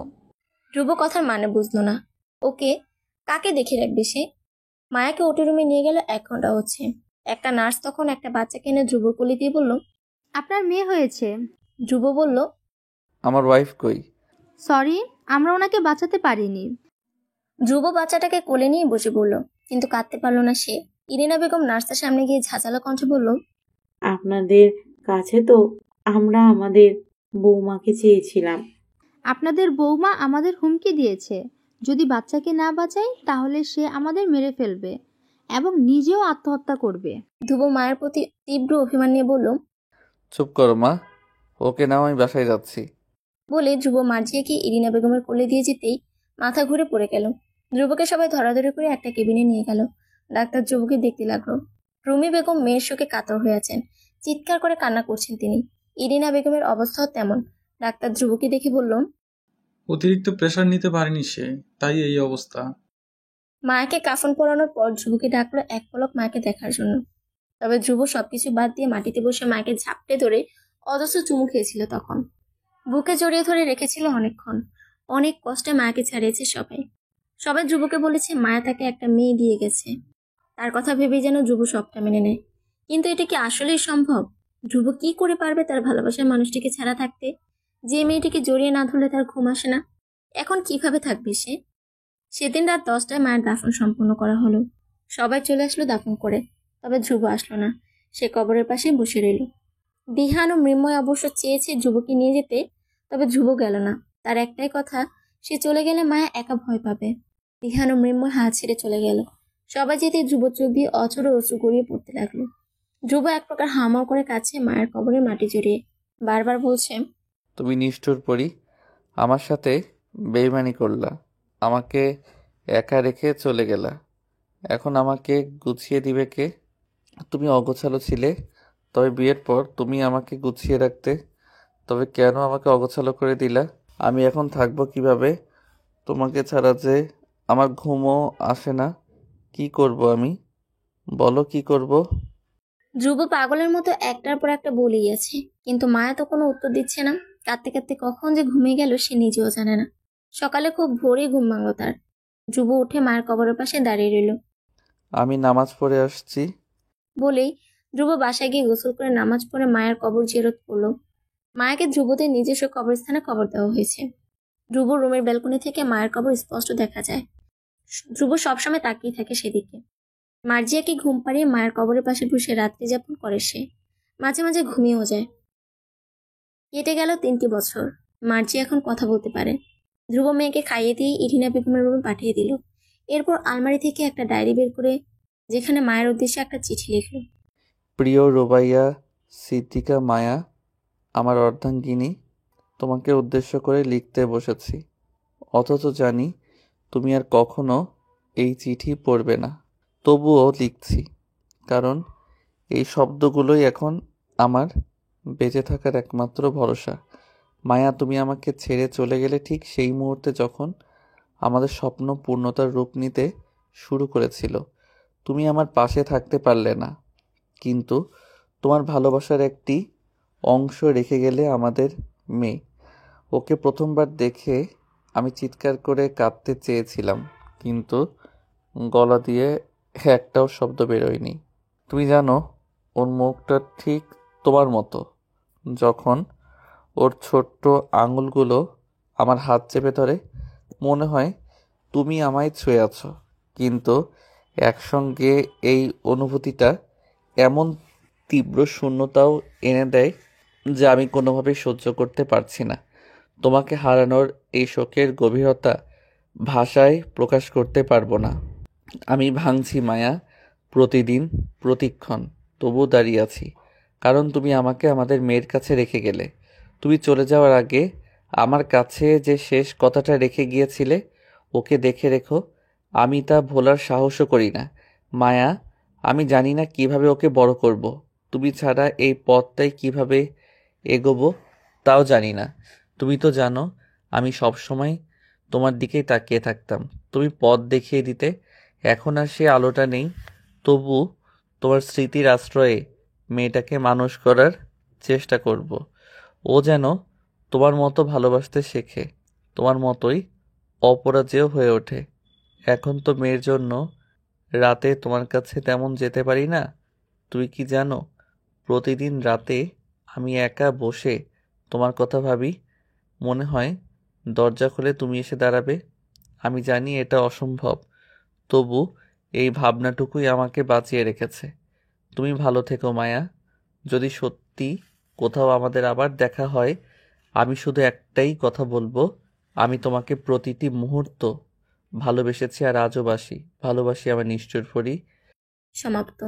ধ্রুব কথার মানে বুঝলো না। ওকে? কাকে দেখে রাখবে সে? মায়াকে ওটি রুমে নিয়ে গেল 1 ঘন্টা হচ্ছে। একটা নার্স তখন একটা বাচ্চাকে এনে ধ্রুবর কোলে দিয়ে বলল, আপনার মেয়ে হয়েছে। ধ্রুব বলল, আমার ওয়াইফ কই? সরি, আমরা ওনাকে বাঁচাতে পারিনি। ধ্রুব বাচ্চাটাকে কোলে নিয়ে বসে পড়ল, কিন্তু কাঁদতে পারল না সে। ইরিনা বেগম নার্সের সামনে গিয়ে ঝাঁঝালো কণ্ঠে বলল, আপনাদের কাছে তো আমরা আমাদের বৌমাকে চেয়েছিলাম। আপনাদের বৌমা আমাদের হুমকি দিয়েছে, যদি বাচ্চাকে না বাঁচাই তাহলে সে আমাদের মেরে ফেলবে এবং নিজেও আত্মহত্যা করবে। ধ্রুব মায়ের প্রতি তীব্র অভিমান নিয়ে বলল, চুপ করো মা, ওকে নাও, আমি বাসায় যাচ্ছি। বলে ধ্রুব মার্জিয়াকে ইরিনা বেগমের কোলে দিয়ে যেতেই মাথা ঘুরে পড়ে গেল। ধ্রুবকে সবাই ধরাধরি করে একটা কেবিনে নিয়ে গেল। ডাক্তার ধ্রুবকে দেখতে লাগলো। রুমি বেগম মেয়ের শোকে কাতর হয়ে আছেন, চিৎকার করে কান্না করছেন তিনি। ইরিনা বেগমের অবস্থাও তেমন। ডাক্তার ধ্রুবকে দেখে বলল, অতিরিক্ত প্রেসার নিতে পারেনি সে, তাই এই অবস্থা। মায়াকে কাফন পরানোর পর ধ্রুবকে ডাকলো এক পলক মায়াকে দেখার জন্য। তবে ধ্রুব সবকিছু বাদ দিয়ে মাটিতে বসে মায়াকে ঝাপটে ধরে অজস্র চুমু খেয়েছিল। তখন বুকে জড়িয়ে ধরে রেখেছিল অনেকক্ষণ। অনেক কষ্টে মায়াকে ছাড়িয়েছে সবাই। সবাই ধ্রুবকে বলেছে মায়া তাকে একটা মেয়ে দিয়ে গেছে। তার কথা ভেবেই যেন ধ্রুব সবটা মেনে নেয়। কিন্তু এটা কি আসলেই সম্ভব? ধ্রুব কি করে পারবে তার ভালোবাসার মানুষটিকে ছাড়া থাকতে? যে মেয়েটিকে জড়িয়ে না ধরলে তার ঘুম আসে না, এখন কিভাবে থাকবে সে? সেদিন রাত 10টায় মায়ের দাফন সম্পূর্ণ করা হলো। সবাই চলে আসলো দাফন করে, তবে ধ্রুব আসলো না। সে কবরের পাশে বসে রইল। দিহান ও মৃন্ময় অবশ্য চেয়েছে ধ্রুবকে নিয়ে যেতে, তবে ধ্রুব গেল না। তার একটাই কথা, সে চলে গেলে মায়া একা ভয় পাবে। দিহান ও মৃন্ময় হাত ছেড়ে চলে গেল। সবাই যেতে ধ্রুব চোখ দিয়ে অঝরে অশ্রু গড়িয়ে পড়তে লাগলো। ধ্রুব এক প্রকার হামাও করে কাছে মায়ের কবরে মাটি জড়িয়ে বারবার বলছে, তুমি নিষ্ঠুর পরি, আমার সাথে বেইমানি করলা, আমাকে একা রেখে চলে গেলা। এখন আমাকে গুছিয়ে দিবে কে? তুমি অগোছালো ছিলে, তবে বিয়ের পর তুমি আমাকে গুছিয়ে রাখতে। তবে কেন আমাকে অগোছালো করে দিলা? আমি এখন থাকবো কিভাবে তোমাকে ছাড়া? যে আমার ঘুমও আসে না। কি করব আমি? বলো কি করব? ধ্রুব পাগলের মতো একটার পর একটা বলেই আছে, কিন্তু মায়া তো কোনো উত্তর দিচ্ছে না। কাঁদতে কাঁদতে কখন যে ঘুমিয়ে গেল সে নিজেও জানে না। সকালে খুব ভোরে ঘুম ভাঙল তার। ধ্রুব উঠে মায়ের কবরের পাশে দাঁড়িয়ে রইল। আমি নামাজ পড়ে আসছি। বলেই ধ্রুব বাসায় গিয়ে গোসল করে নামাজ পড়ে মায়ের কবর জিয়ারত করলো। মায়াকে ধ্রুবদের নিজস্ব কবরস্থানে কবর দেওয়া হয়েছে। ধ্রুব রুমের ব্যালকনি থেকে মায়ের কবর স্পষ্ট দেখা যায়। ধ্রুব সবসময় তাকিয়ে থাকে সেদিকে। মার্জিয়াকে ঘুম পাড়িয়ে মায়ের কবরের পাশে বসে রাত্রি যাপন করে সে। মাঝে মাঝে ঘুমিয়েও যায়। কেটে গেল 3টি বছর। মার্জি এখন কথা বলতে পারে। ধ্রুব মেয়েকে খাইয়ে দিয়ে ইরিনা বেগমের রুমে পাঠিয়ে দিল। এরপর আলমারি থেকে একটা ডায়েরি বের করে যেখানে মায়ের উদ্দেশ্যে একটা চিঠি লিখল। প্রিয় রোবাইয়া সিদ্দিকা মায়া, আমার অর্ধাঙ্গিনী, তোমাকে উদ্দেশ্য করে লিখতে বসেছি। অথচ জানি তুমি আর কখনো এই চিঠি পড়বে না, তবুও লিখছি, কারণ এই শব্দগুলোই এখন আমার বেঁচে থাকার একমাত্র ভরসা। মায়া, তুমি আমাকে ছেড়ে চলে গেলে ঠিক সেই মুহূর্তে যখন আমাদের স্বপ্ন পূর্ণতার রূপ নিতে শুরু করেছিল। তুমি আমার পাশে থাকতে পারলে না, কিন্তু তোমার ভালোবাসার একটি অংশ রেখে গেলে আমাদের মেয়ে। ওকে প্রথমবার দেখে আমি চিৎকার করে কাঁদতে চেয়েছিলাম, কিন্তু গলা দিয়ে একটাও শব্দ বেরোয়নি। তুমি জানো, ওর মুখটা ঠিক তোমার মতো, যখন ওর ছোট্ট আঙুলগুলো আমার হাত চেপে ধরে, মনে হয় তুমি আমায় ছুঁয়ে আছো। কিন্তু একসঙ্গে এই অনুভূতিটা এমন তীব্র শূন্যতাও এনে দেয় যা আমি কোনোভাবেই সহ্য করতে পারছি না। তোমাকে হারানোর এই শোকের গভীরতা ভাষায় প্রকাশ করতে পারবো না। আমি ভাঙছি মায়া, প্রতিদিন, প্রতিক্ষণ। তবু দাঁড়িয়ে আছি, কারণ তুমি আমাকে আমাদের মেয়ের কাছে রেখে গেলে। তুমি চলে যাওয়ার আগে আমার কাছে যে শেষ কথাটা রেখে গিয়েছিলে, ওকে দেখে রেখো। আমি তা ভোলার সাহসও করি না। মায়া, আমি জানি না কিভাবে ওকে বড় করব। তুমি ছাড়া এই পথটাই কিভাবে এগোবো তাও জানি না। তুমি তো জানো আমি সবসময় তোমার দিকেই তাকিয়ে থাকতাম। তুমি পথ দেখিয়ে দিতে। এখন আর সে আলোটা নেই, তবু তোমার স্মৃতির আশ্রয়ে মেয়েটাকে মানুষ করার চেষ্টা করব। ও যেন তোমার মতো ভালোবাসতে শেখে, তোমার মতোই অপরাজেয় হয়ে ওঠে। এখন তো মেয়ের জন্য রাতে তোমার কাছে তেমন যেতে পারি না। তুই কি জানো, প্রতিদিন রাতে আমি একা বসে তোমার কথা ভাবি। মনে হয় দরজা খুলে তুমি এসে দাঁড়াবে। আমি জানি এটা অসম্ভব, তবু এই ভাবনাটুকুই আমাকে বাঁচিয়ে রেখেছে। তুমি ভালো থেকো মায়া। যদি সত্যি কোথাও আমাদের আবার দেখা হয়, আমি শুধু একটাই কথা বলবো, আমি তোমাকে প্রতিটি মুহূর্ত ভালোবেসেছি আর আজও বাসি। ভালোবাসি আমার নিষ্ঠুর পরী। সমাপ্ত।